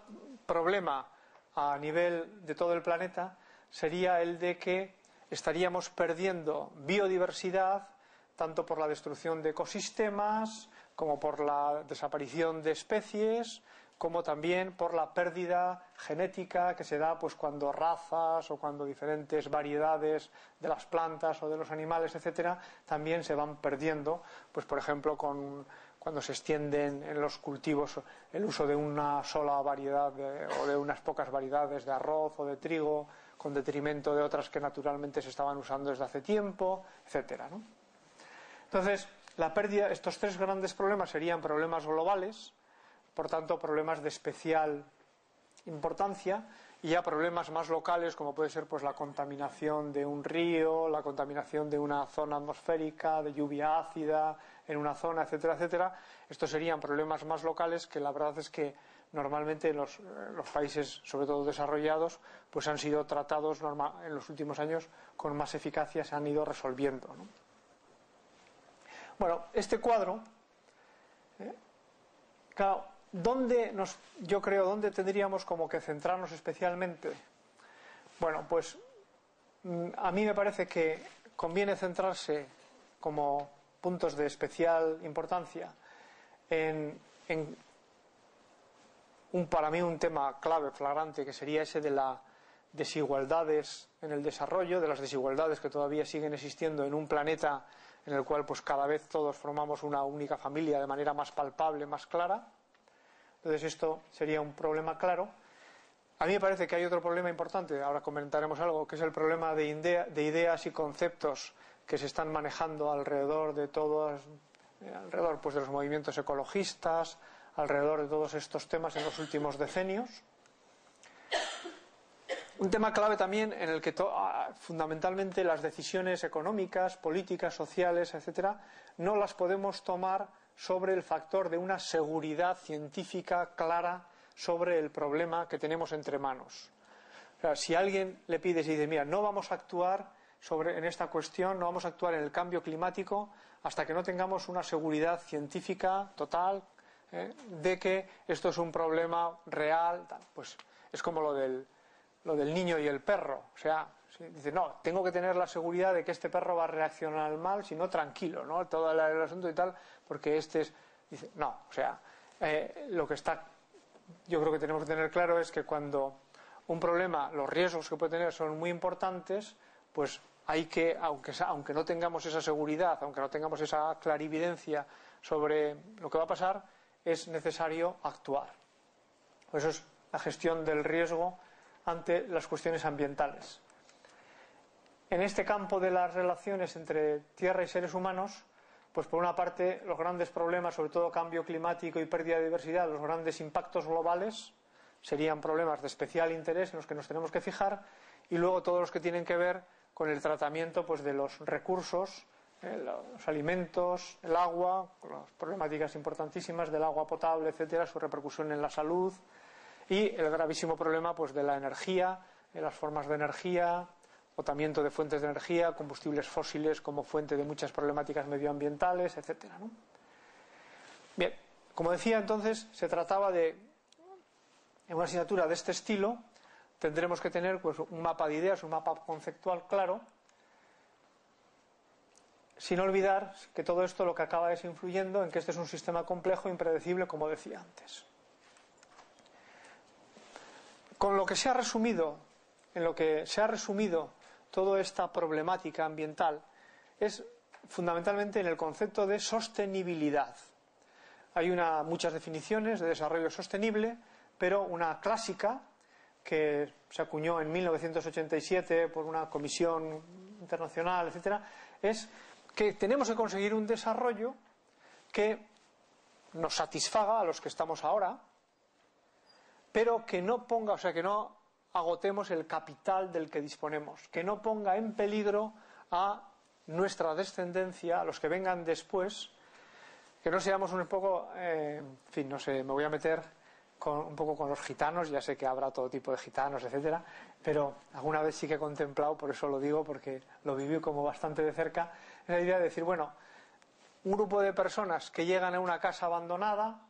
[SPEAKER 1] problema a nivel de todo el planeta sería el de que estaríamos perdiendo biodiversidad tanto por la destrucción de ecosistemas como por la desaparición de especies, como también por la pérdida genética que se da pues cuando razas o cuando diferentes variedades de las plantas o de los animales, etcétera, también se van perdiendo, pues por ejemplo cuando se extienden en los cultivos el uso de una sola variedad o de unas pocas variedades de arroz o de trigo, con detrimento de otras que naturalmente se estaban usando desde hace tiempo, etcétera, ¿no? Entonces, la pérdida, estos tres grandes problemas serían problemas globales, por tanto problemas de especial importancia, y ya problemas más locales como puede ser pues la contaminación de un río, la contaminación de una zona atmosférica, de lluvia ácida en una zona, etcétera, etcétera. Estos serían problemas más locales que la verdad es que normalmente en los países, sobre todo desarrollados, pues han sido tratados en los últimos años con más eficacia, se han ido resolviendo, ¿no? Bueno, este cuadro, claro, ¿dónde tendríamos como que centrarnos especialmente? Bueno, pues a mí me parece que conviene centrarse como puntos de especial importancia en para mí un tema clave, flagrante, que sería ese de las desigualdades en el desarrollo, de las desigualdades que todavía siguen existiendo en un planeta en el cual pues cada vez todos formamos una única familia de manera más palpable, más clara. Entonces esto sería un problema claro. A mí me parece que hay otro problema importante, ahora comentaremos algo, que es el problema de ideas y conceptos que se están manejando alrededor de todos, alrededor pues de los movimientos ecologistas, alrededor de todos estos temas en los últimos decenios. Un tema clave también en el que fundamentalmente las decisiones económicas, políticas, sociales, etcétera, no las podemos tomar sobre el factor de una seguridad científica clara sobre el problema que tenemos entre manos. O sea, si alguien le pide y dice, mira, no vamos a actuar en esta cuestión, no vamos a actuar en el cambio climático hasta que no tengamos una seguridad científica total de que esto es un problema real, pues es como lo del niño y el perro. O sea, dice, no, tengo que tener la seguridad de que este perro va a reaccionar al mal, si no, tranquilo, ¿no? Todo el asunto y tal, porque dice, no, o sea, lo que yo creo que tenemos que tener claro es que cuando un problema, los riesgos que puede tener son muy importantes, pues hay que, aunque no tengamos esa seguridad, aunque no tengamos esa clarividencia sobre lo que va a pasar, es necesario actuar. Eso es la gestión del riesgo ante las cuestiones ambientales. En este campo de las relaciones entre tierra y seres humanos, pues por una parte los grandes problemas, sobre todo cambio climático y pérdida de diversidad, los grandes impactos globales serían problemas de especial interés en los que nos tenemos que fijar, y luego todos los que tienen que ver con el tratamiento pues de los recursos, los alimentos, el agua, con las problemáticas importantísimas del agua potable, etcétera, su repercusión en la salud, y el gravísimo problema pues de la energía, las formas de energía, agotamiento de fuentes de energía, combustibles fósiles como fuente de muchas problemáticas medioambientales, etcétera, ¿no? Bien, como decía entonces, se trataba de, en una asignatura de este estilo, tendremos que tener pues un mapa de ideas, un mapa conceptual claro, sin olvidar que todo esto lo que acaba es influyendo en que este es un sistema complejo e impredecible, como decía antes. Con lo que se ha resumido, en lo que se ha resumido toda esta problemática ambiental, es fundamentalmente en el concepto de sostenibilidad. Hay muchas definiciones de desarrollo sostenible, pero una clásica que se acuñó en 1987 por una comisión internacional, etcétera, es que tenemos que conseguir un desarrollo que nos satisfaga a los que estamos ahora, pero que no ponga, o sea, que no agotemos el capital del que disponemos, que no ponga en peligro a nuestra descendencia, a los que vengan después, que no seamos un poco, en fin, no sé, me voy a meter un poco con los gitanos, ya sé que habrá todo tipo de gitanos, etcétera, pero alguna vez sí que he contemplado, por eso lo digo, porque lo viví como bastante de cerca, la idea de decir, bueno, un grupo de personas que llegan a una casa abandonada,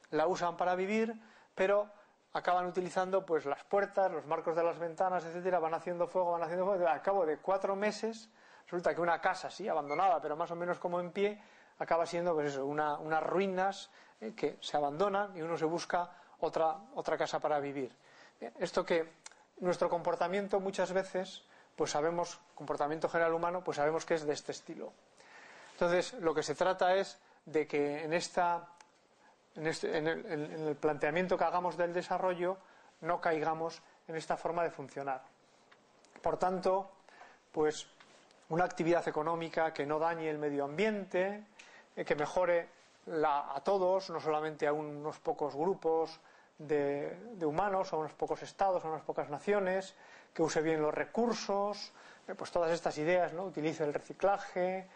[SPEAKER 1] la usan para vivir, pero acaban utilizando pues las puertas, los marcos de las ventanas, etcétera, van haciendo fuego, al cabo de 4 meses resulta que una casa sí abandonada, pero más o menos como en pie, acaba siendo pues eso, unas ruinas que se abandonan y uno se busca otra casa para vivir. Esto que nuestro comportamiento muchas veces, pues sabemos, comportamiento general humano, pues sabemos que es de este estilo. Entonces, lo que se trata es de que en el planteamiento que hagamos del desarrollo no caigamos en esta forma de funcionar. Por tanto, pues una actividad económica que no dañe el medio ambiente, que mejore a todos, no solamente a unos pocos grupos de humanos, a unos pocos estados, a unas pocas naciones, que use bien los recursos, pues todas estas ideas, ¿no? Utilice el reciclaje,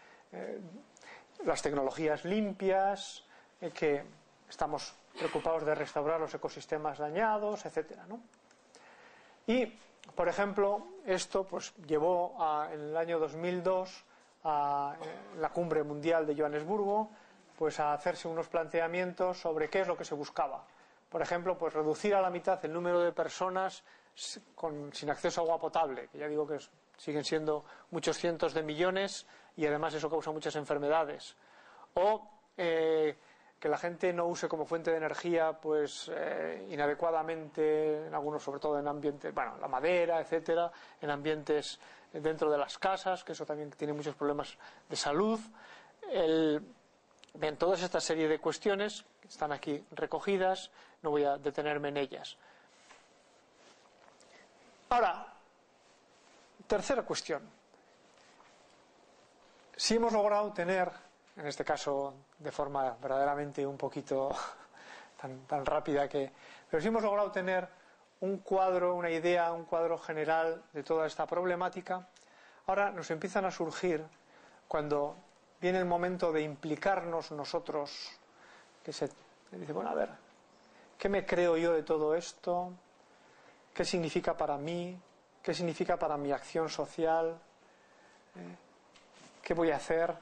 [SPEAKER 1] las tecnologías limpias, que estamos preocupados de restaurar los ecosistemas dañados, etcétera, ¿no? Y, por ejemplo, esto pues llevó en el año 2002 a la cumbre mundial de Johannesburgo pues a hacerse unos planteamientos sobre qué es lo que se buscaba. Por ejemplo, pues reducir a la mitad el número de personas sin acceso a agua potable, que ya digo que siguen siendo muchos cientos de millones y además eso causa muchas enfermedades. O que que la gente no use como fuente de energía pues inadecuadamente, en algunos, sobre todo en ambientes, bueno, la madera, etcétera, en ambientes dentro de las casas, que eso también tiene muchos problemas de salud. Bien, toda esta serie de cuestiones que están aquí recogidas, no voy a detenerme en ellas. Ahora, tercera cuestión. Si hemos logrado tener, en este caso de forma verdaderamente un poquito tan rápida pero si hemos logrado tener un cuadro, una idea, un cuadro general de toda esta problemática, ahora nos empiezan a surgir, cuando viene el momento de implicarnos nosotros, que se dice, bueno, a ver, ¿qué me creo yo de todo esto? ¿Qué significa para mí? ¿Qué significa para mi acción social? ¿Qué voy a hacer?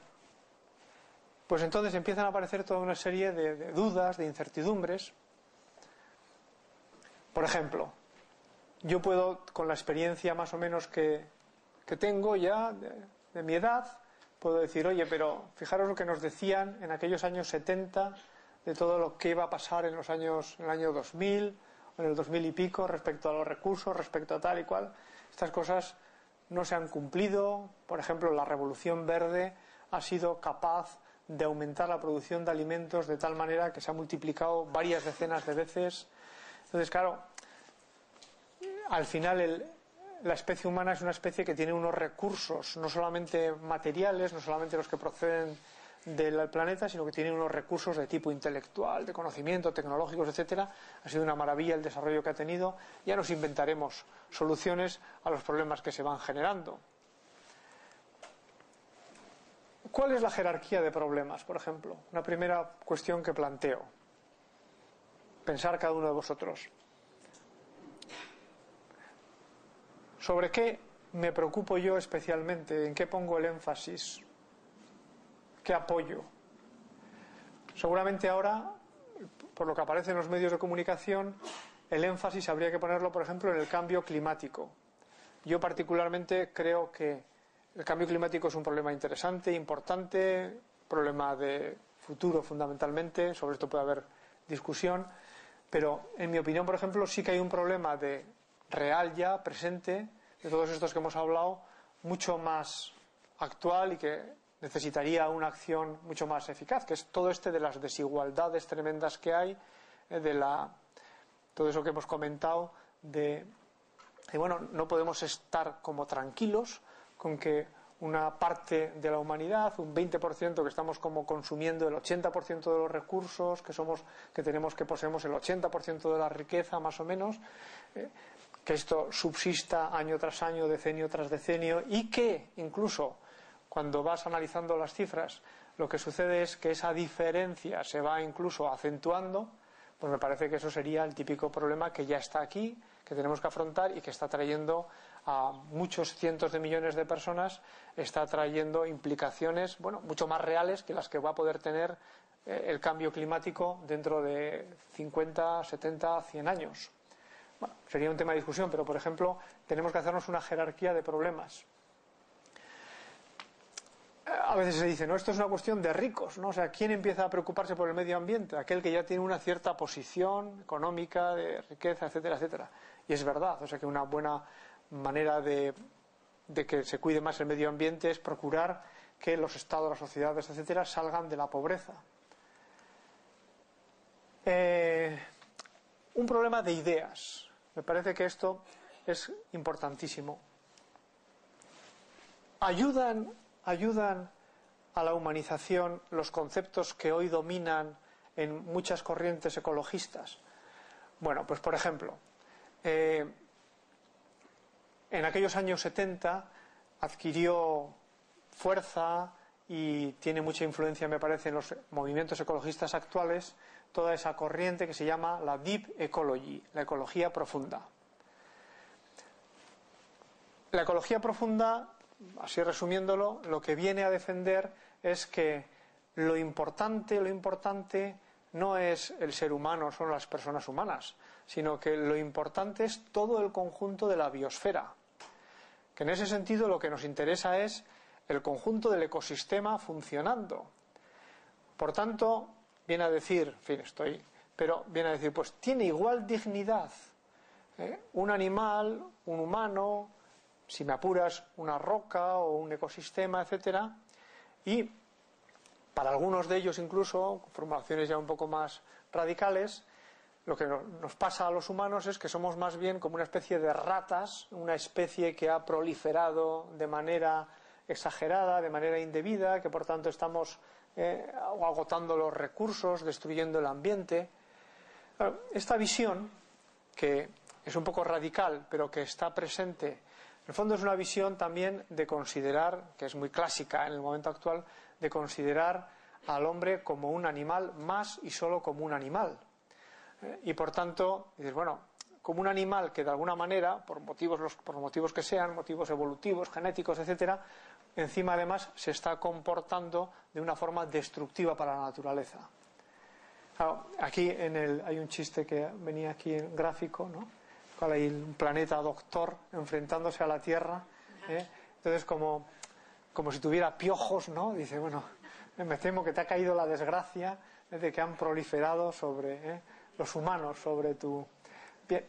[SPEAKER 1] Pues entonces empiezan a aparecer toda una serie de dudas, de incertidumbres. Por ejemplo, yo puedo, con la experiencia más o menos que tengo ya de mi edad, puedo decir, oye, pero fijaros lo que nos decían en aquellos años 70 de todo lo que iba a pasar en el año 2000 o en el 2000 y pico respecto a los recursos, respecto a tal y cual. Estas cosas no se han cumplido. Por ejemplo, la Revolución Verde ha sido capaz de aumentar la producción de alimentos de tal manera que se ha multiplicado varias decenas de veces. Entonces, claro, al final la especie humana es una especie que tiene unos recursos, no solamente materiales, no solamente los que proceden del planeta, sino que tiene unos recursos de tipo intelectual, de conocimiento, tecnológicos, etcétera. Ha sido una maravilla el desarrollo que ha tenido. Ya nos inventaremos soluciones a los problemas que se van generando. ¿Cuál es la jerarquía de problemas, por ejemplo? Una primera cuestión que planteo. Pensar cada uno de vosotros. ¿Sobre qué me preocupo yo especialmente? ¿En qué pongo el énfasis? ¿Qué apoyo? Seguramente ahora, por lo que aparece en los medios de comunicación, el énfasis habría que ponerlo, por ejemplo, en el cambio climático. Yo particularmente creo que el cambio climático es un problema interesante, importante, problema de futuro fundamentalmente, sobre esto puede haber discusión, pero en mi opinión, por ejemplo, sí que hay un problema real ya, presente, de todos estos que hemos hablado, mucho más actual y que necesitaría una acción mucho más eficaz, que es todo de las desigualdades tremendas que hay, todo eso que hemos comentado, bueno, no podemos estar como tranquilos con que una parte de la humanidad, un 20% que estamos como consumiendo el 80% de los recursos, que poseemos el 80% de la riqueza más o menos, que esto subsista año tras año, decenio tras decenio, y que incluso cuando vas analizando las cifras lo que sucede es que esa diferencia se va incluso acentuando, pues me parece que eso sería el típico problema que ya está aquí, que tenemos que afrontar y que está trayendo a muchos cientos de millones de personas, está trayendo implicaciones, bueno, mucho más reales que las que va a poder tener el cambio climático dentro de 50, 70, 100 años. Bueno, sería un tema de discusión, pero por ejemplo, tenemos que hacernos una jerarquía de problemas. A veces se dice, no, esto es una cuestión de ricos, ¿no? O sea, ¿quién empieza a preocuparse por el medio ambiente? Aquel que ya tiene una cierta posición económica, de riqueza, etcétera, etcétera. Y es verdad, o sea, que una buena manera de que se cuide más el medio ambiente es procurar que los estados, las sociedades, etcétera, salgan de la pobreza. Un problema de ideas. Me parece que esto es importantísimo. ¿Ayudan a la humanización los conceptos que hoy dominan en muchas corrientes ecologistas? Bueno, pues por ejemplo, en aquellos años 70 adquirió fuerza y tiene mucha influencia, me parece, en los movimientos ecologistas actuales, toda esa corriente que se llama la Deep Ecology, la ecología profunda. La ecología profunda, así resumiéndolo, lo que viene a defender es que lo importante no es el ser humano, son las personas humanas, sino que lo importante es todo el conjunto de la biosfera. Que en ese sentido lo que nos interesa es el conjunto del ecosistema funcionando. Por tanto, viene a decir, en fin, viene a decir, pues tiene igual dignidad un animal, un humano, si me apuras, una roca o un ecosistema, etcétera, y para algunos de ellos incluso, formulaciones ya un poco más radicales, lo que nos pasa a los humanos es que somos más bien como una especie de ratas, una especie que ha proliferado de manera exagerada, de manera indebida, que por tanto estamos agotando los recursos, destruyendo el ambiente. Esta visión, que es un poco radical, pero que está presente, en el fondo es una visión también de considerar, que es muy clásica en el momento actual, de considerar al hombre como un animal más y solo como un animal. Y por tanto, dices, bueno, como un animal que de alguna manera, por motivos que sean, motivos evolutivos, genéticos, etcétera, encima además se está comportando de una forma destructiva para la naturaleza. Claro, aquí hay un chiste que venía aquí en gráfico, ¿no? Hay un planeta doctor enfrentándose a la Tierra, entonces como si tuviera piojos, ¿no? Dice, bueno, me temo que te ha caído la desgracia de que han proliferado sobre los humanos, sobre tu... Bien.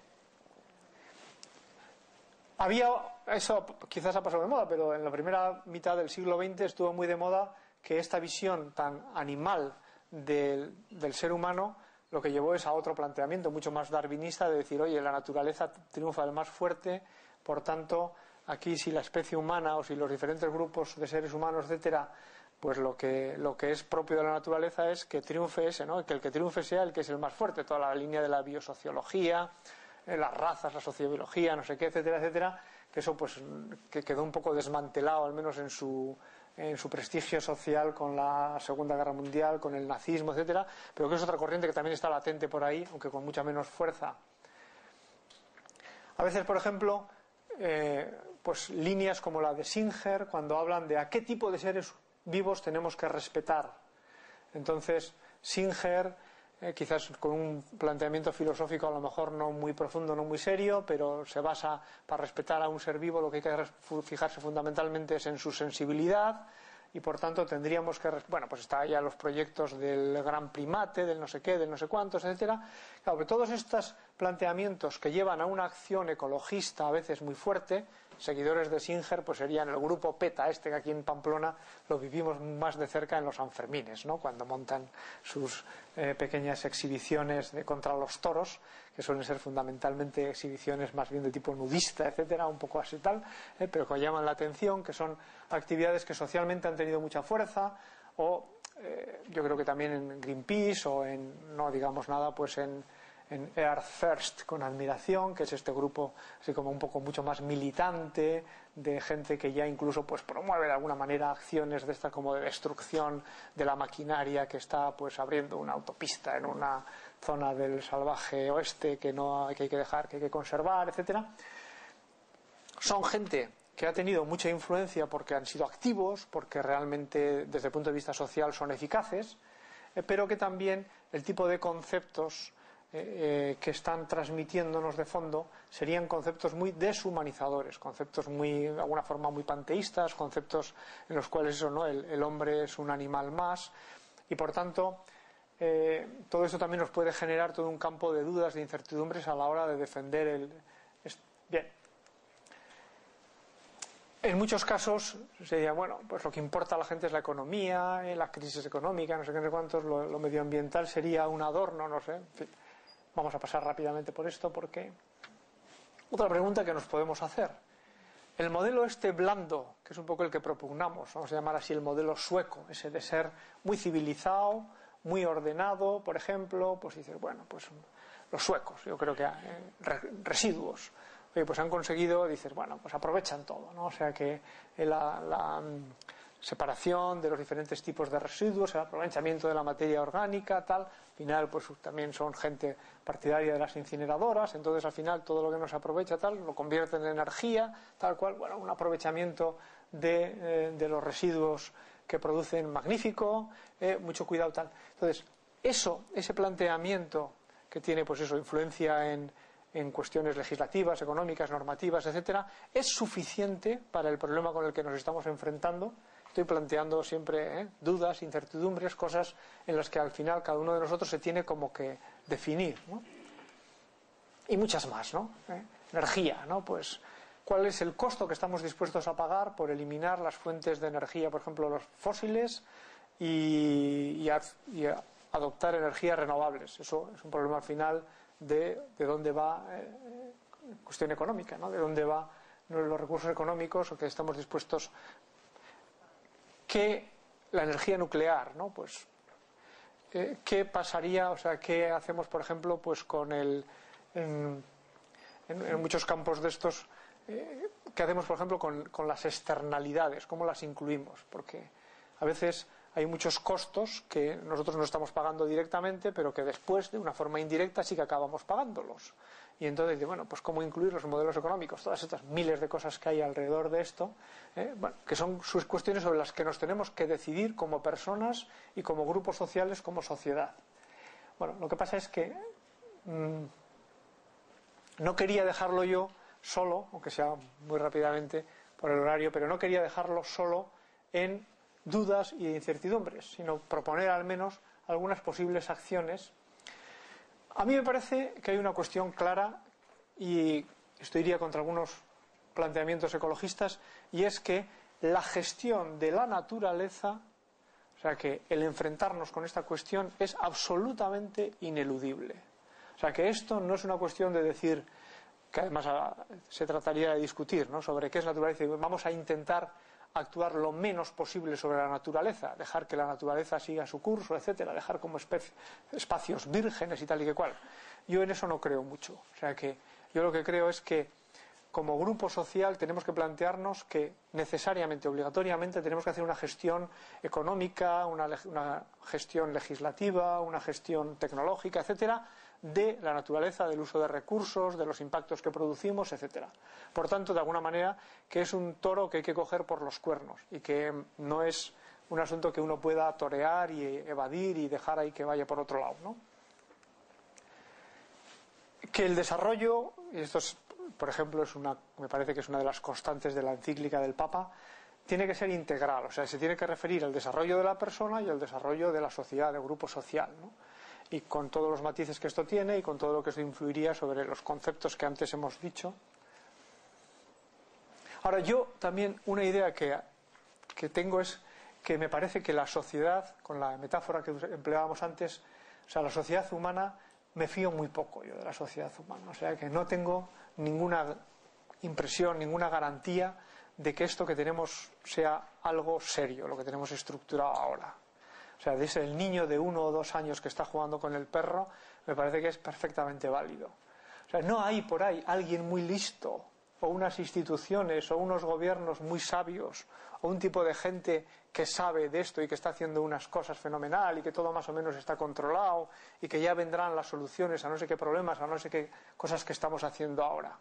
[SPEAKER 1] Eso quizás ha pasado de moda, pero en la primera mitad del siglo XX estuvo muy de moda que esta visión tan animal del ser humano lo que llevó es a otro planteamiento mucho más darwinista de decir, oye, la naturaleza triunfa del más fuerte, por tanto, aquí si la especie humana o si los diferentes grupos de seres humanos, etcétera, pues lo que es propio de la naturaleza es que triunfe ese, ¿no? Que el que triunfe sea el que es el más fuerte. Toda la línea de la biosociología, las razas, la sociobiología, no sé qué, etcétera, etcétera, que eso pues que quedó un poco desmantelado, al menos en su prestigio social con la Segunda Guerra Mundial, con el nazismo, etcétera, pero que es otra corriente que también está latente por ahí, aunque con mucha menos fuerza. A veces, por ejemplo, pues líneas como la de Singer, cuando hablan de a qué tipo de seres vivos tenemos que respetar. Entonces, Singer, quizás con un planteamiento filosófico a lo mejor no muy profundo, no muy serio, pero se basa, para respetar a un ser vivo lo que hay que fijarse fundamentalmente es en su sensibilidad, y por tanto tendríamos que, bueno, pues está ya los proyectos del gran primate, del no sé qué, del no sé cuántos, etcétera. Claro, que todos estos planteamientos que llevan a una acción ecologista a veces muy fuerte, seguidores de Singer pues serían el grupo PETA, que aquí en Pamplona lo vivimos más de cerca en los Sanfermines, ¿no? Cuando montan sus pequeñas exhibiciones contra los toros, que suelen ser fundamentalmente exhibiciones más bien de tipo nudista, etcétera, un poco así tal, pero que llaman la atención, que son actividades que socialmente han tenido mucha fuerza, o yo creo que también en Greenpeace, o no digamos nada, pues en Earth First, con admiración, que es este grupo así como un poco mucho más militante, de gente que ya incluso pues promueve de alguna manera acciones de esta como de destrucción de la maquinaria que está pues abriendo una autopista en una zona del salvaje oeste que hay que dejar, que hay que conservar, etcétera. Son gente que ha tenido mucha influencia porque han sido activos, porque realmente desde el punto de vista social son eficaces, pero que también el tipo de conceptos que están transmitiéndonos de fondo serían conceptos muy deshumanizadores, conceptos muy, de alguna forma muy panteístas, conceptos en los cuales eso, ¿no? El hombre es un animal más, y por tanto todo eso también nos puede generar todo un campo de dudas, de incertidumbres a la hora de defender bien. En muchos casos sería, bueno, pues lo que importa a la gente es la economía, la crisis económica, no sé qué, no sé cuántos, lo medioambiental sería un adorno, no sé, en fin. Vamos a pasar rápidamente por esto porque otra pregunta que nos podemos hacer, el modelo blando, que es un poco el que propugnamos, vamos a llamar así el modelo sueco, ese de ser muy civilizado, muy ordenado, por ejemplo, pues dices, bueno, pues los suecos, yo creo que residuos, oye, pues han conseguido, dices, bueno, pues aprovechan todo, ¿no? O sea que la separación de los diferentes tipos de residuos, el aprovechamiento de la materia orgánica, tal, al final pues también son gente partidaria de las incineradoras, entonces al final todo lo que no se aprovecha tal, lo convierten en energía, tal cual, bueno, un aprovechamiento de los residuos que producen magnífico, mucho cuidado tal. Entonces, ese planteamiento que tiene pues eso, influencia en cuestiones legislativas, económicas, normativas, etcétera, es suficiente para el problema con el que nos estamos enfrentando, estoy planteando siempre dudas, incertidumbres, cosas en las que al final cada uno de nosotros se tiene como que definir, ¿no? Y muchas más, ¿no? Energía, ¿no? Pues ¿cuál es el costo que estamos dispuestos a pagar por eliminar las fuentes de energía, por ejemplo, los fósiles, y adoptar energías renovables? Eso es un problema al final de dónde va, cuestión económica, ¿no? De dónde van los recursos económicos o que estamos dispuestos. Que la energía nuclear, ¿no? Pues ¿qué pasaría? O sea, ¿qué hacemos, por ejemplo, pues con en muchos campos de estos? ¿Qué hacemos, por ejemplo, con las externalidades? ¿Cómo las incluimos? Porque a veces hay muchos costos que nosotros no estamos pagando directamente, pero que después, de una forma indirecta, sí que acabamos pagándolos. Y entonces, bueno, pues cómo incluir los modelos económicos, todas estas miles de cosas que hay alrededor de esto, bueno, que son sus cuestiones sobre las que nos tenemos que decidir como personas y como grupos sociales, como sociedad. Bueno, lo que pasa es que no quería dejarlo yo solo, aunque sea muy rápidamente por el horario, pero no quería dejarlo solo en dudas y incertidumbres, sino proponer al menos algunas posibles acciones. A mí me parece que hay una cuestión clara, y esto iría contra algunos planteamientos ecologistas, y es que la gestión de la naturaleza, o sea que el enfrentarnos con esta cuestión, es absolutamente ineludible. O sea que esto no es una cuestión de decir, que además se trataría de discutir, ¿no?, sobre qué es naturaleza, y vamos a intentar actuar lo menos posible sobre la naturaleza, dejar que la naturaleza siga su curso, etcétera, dejar como espacios vírgenes y tal y que cual. Yo en eso no creo mucho. O sea que yo lo que creo es que como grupo social tenemos que plantearnos que necesariamente, obligatoriamente, tenemos que hacer una gestión económica, una gestión legislativa, una gestión tecnológica, etcétera, de la naturaleza, del uso de recursos, de los impactos que producimos, etcétera. Por tanto, de alguna manera, que es un toro que hay que coger por los cuernos y que no es un asunto que uno pueda torear y evadir y dejar ahí que vaya por otro lado, ¿no? Que el desarrollo, y esto es, por ejemplo, me parece que es una de las constantes de la encíclica del Papa, tiene que ser integral, o sea, se tiene que referir al desarrollo de la persona y al desarrollo de la sociedad, del grupo social, ¿no? Y con todos los matices que esto tiene y con todo lo que esto influiría sobre los conceptos que antes hemos dicho. Ahora, yo también una idea que tengo es que me parece que la sociedad, con la metáfora que empleábamos antes, o sea, la sociedad humana, me fío muy poco yo de la sociedad humana. O sea, que no tengo ninguna impresión, ninguna garantía de que esto que tenemos sea algo serio, lo que tenemos estructurado ahora. O sea, dice el niño de 1 o 2 años que está jugando con el perro, me parece que es perfectamente válido. O sea, no hay por ahí alguien muy listo, o unas instituciones, o unos gobiernos muy sabios, o un tipo de gente que sabe de esto y que está haciendo unas cosas fenomenal y que todo más o menos está controlado y que ya vendrán las soluciones a no sé qué problemas, a no sé qué cosas que estamos haciendo ahora.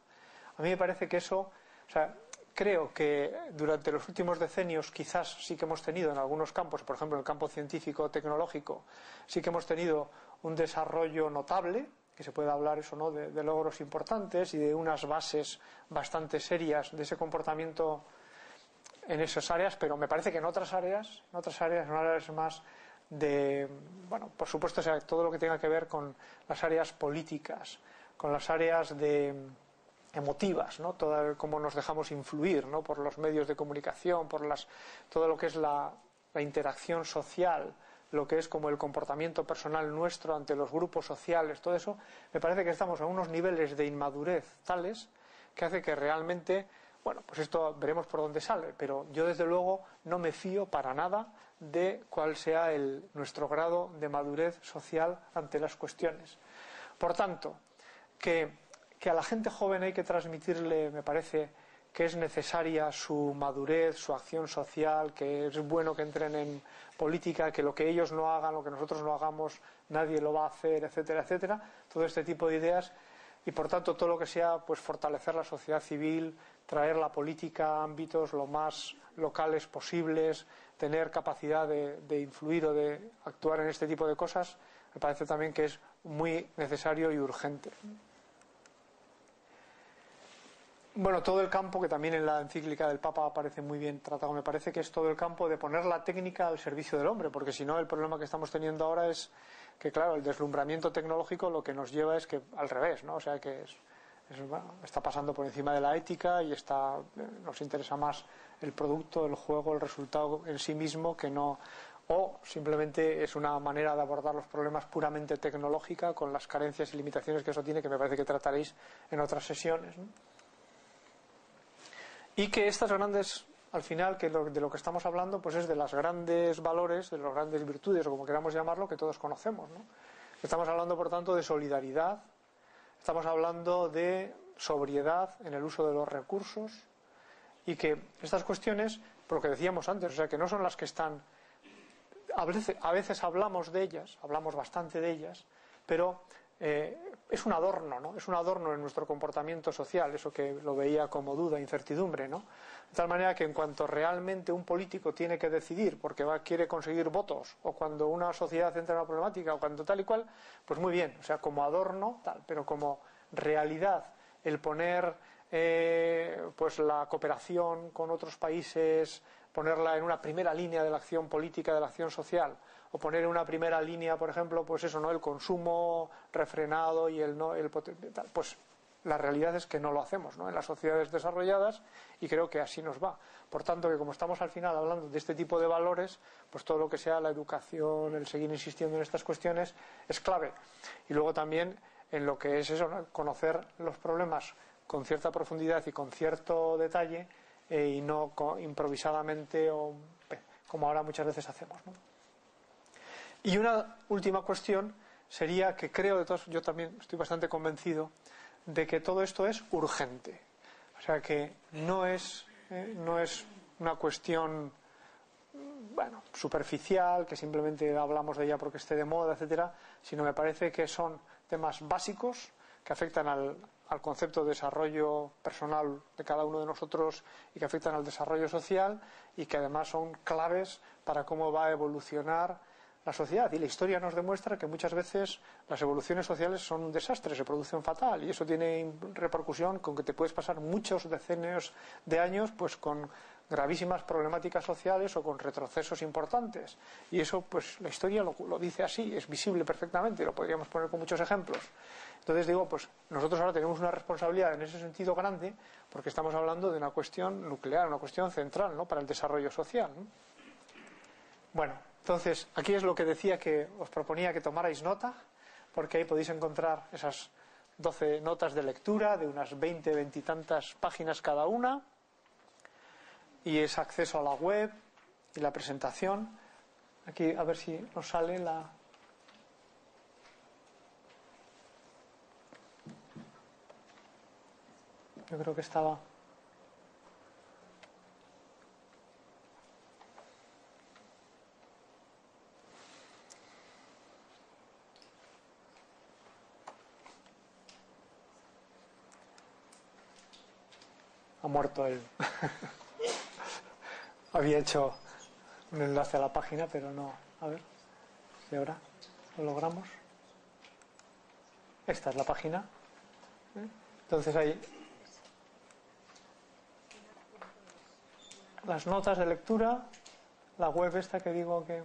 [SPEAKER 1] A mí me parece que eso, o sea, creo que durante los últimos decenios quizás sí que hemos tenido en algunos campos, por ejemplo en el campo científico tecnológico, sí que hemos tenido un desarrollo notable, que se puede hablar eso, ¿no?, de logros importantes y de unas bases bastante serias de ese comportamiento en esas áreas, pero me parece que en otras áreas más de, bueno, por supuesto, o sea, todo lo que tenga que ver con las áreas políticas, con las áreas de emotivas, ¿no?, todo cómo nos dejamos influir, ¿no?, por los medios de comunicación, todo lo que es la interacción social, lo que es como el comportamiento personal nuestro ante los grupos sociales, todo eso, me parece que estamos a unos niveles de inmadurez tales que hace que realmente, bueno, pues esto veremos por dónde sale, pero yo desde luego no me fío para nada de cuál sea nuestro grado de madurez social ante las cuestiones. Por tanto, que a la gente joven hay que transmitirle, me parece, que es necesaria su madurez, su acción social, que es bueno que entren en política, que lo que ellos no hagan, lo que nosotros no hagamos, nadie lo va a hacer, etcétera, etcétera. Todo este tipo de ideas, y por tanto todo lo que sea, pues fortalecer la sociedad civil, traer la política a ámbitos lo más locales posibles, tener capacidad de influir o de actuar en este tipo de cosas, me parece también que es muy necesario y urgente. Bueno, todo el campo, que también en la encíclica del Papa aparece muy bien tratado, me parece que es todo el campo de poner la técnica al servicio del hombre, porque si no el problema que estamos teniendo ahora es que, claro, el deslumbramiento tecnológico lo que nos lleva es que al revés, ¿no? O sea, que bueno, está pasando por encima de la ética y nos interesa más el producto, el juego, el resultado en sí mismo que no, o simplemente es una manera de abordar los problemas puramente tecnológica con las carencias y limitaciones que eso tiene, que me parece que trataréis en otras sesiones, ¿no? Y que estas grandes, al final, de lo que estamos hablando, pues es de los grandes valores, de las grandes virtudes, o como queramos llamarlo, que todos conocemos, ¿no? Estamos hablando, por tanto, de solidaridad, estamos hablando de sobriedad en el uso de los recursos, y que estas cuestiones, por lo que decíamos antes, o sea, que no son las que están, a veces hablamos de ellas, hablamos bastante de ellas, pero es un adorno, ¿no? Es un adorno en nuestro comportamiento social, eso que lo veía como duda, incertidumbre, ¿no? De tal manera que en cuanto realmente un político tiene que decidir porque quiere conseguir votos, o cuando una sociedad entra en una problemática, o cuando tal y cual, pues muy bien, o sea, como adorno, tal, pero como realidad, el poner pues la cooperación con otros países, ponerla en una primera línea de la acción política, de la acción social, o poner en una primera línea, por ejemplo, pues eso, ¿no? El consumo refrenado y pues la realidad es que no lo hacemos, ¿no? En las sociedades desarrolladas, y creo que así nos va. Por tanto, que como estamos al final hablando de este tipo de valores, pues todo lo que sea la educación, el seguir insistiendo en estas cuestiones es clave. Y luego también en lo que es eso, ¿no? Conocer los problemas con cierta profundidad y con cierto detalle, y no improvisadamente o como ahora muchas veces hacemos, ¿no? Y una última cuestión sería que creo, yo también estoy bastante convencido de que todo esto es urgente. O sea, que no es una cuestión, bueno, superficial, que simplemente hablamos de ella porque esté de moda, etcétera, sino me parece que son temas básicos que afectan al concepto de desarrollo personal de cada uno de nosotros y que afectan al desarrollo social, y que además son claves para cómo va a evolucionar la sociedad. Y la historia nos demuestra que muchas veces las evoluciones sociales son un desastre, se producen fatal, y eso tiene repercusión con que te puedes pasar muchos decenios de años pues con gravísimas problemáticas sociales o con retrocesos importantes. Y eso, pues la historia lo dice así, es visible perfectamente, lo podríamos poner con muchos ejemplos. Entonces digo, pues nosotros ahora tenemos una responsabilidad en ese sentido grande, porque estamos hablando de una cuestión nuclear, una cuestión central, ¿no?, para el desarrollo social, ¿no? Bueno, entonces aquí es lo que decía, que os proponía que tomarais nota, porque ahí podéis encontrar esas 12 notas de lectura de unas 20 y tantas páginas cada una, y es acceso a la web y la presentación. Aquí a ver si nos sale la... Yo creo que estaba... Ha muerto él. Había hecho un enlace a la página, pero no. A ver si ahora lo logramos. Esta es la página. Entonces ahí las notas de lectura, la web esta que digo que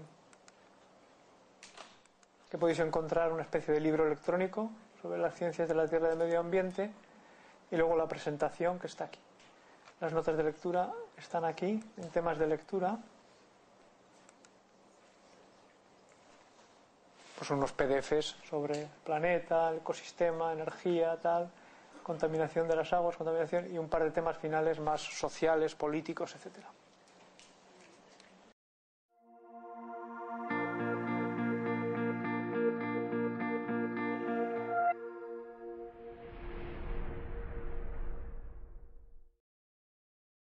[SPEAKER 1] podéis encontrar, una especie de libro electrónico sobre las ciencias de la Tierra y del medio ambiente, y luego la presentación que está aquí. Las notas de lectura están aquí, en temas de lectura. Pues unos PDFs sobre el planeta, el ecosistema, energía, tal, contaminación de las aguas, contaminación, y un par de temas finales más sociales, políticos, etcétera.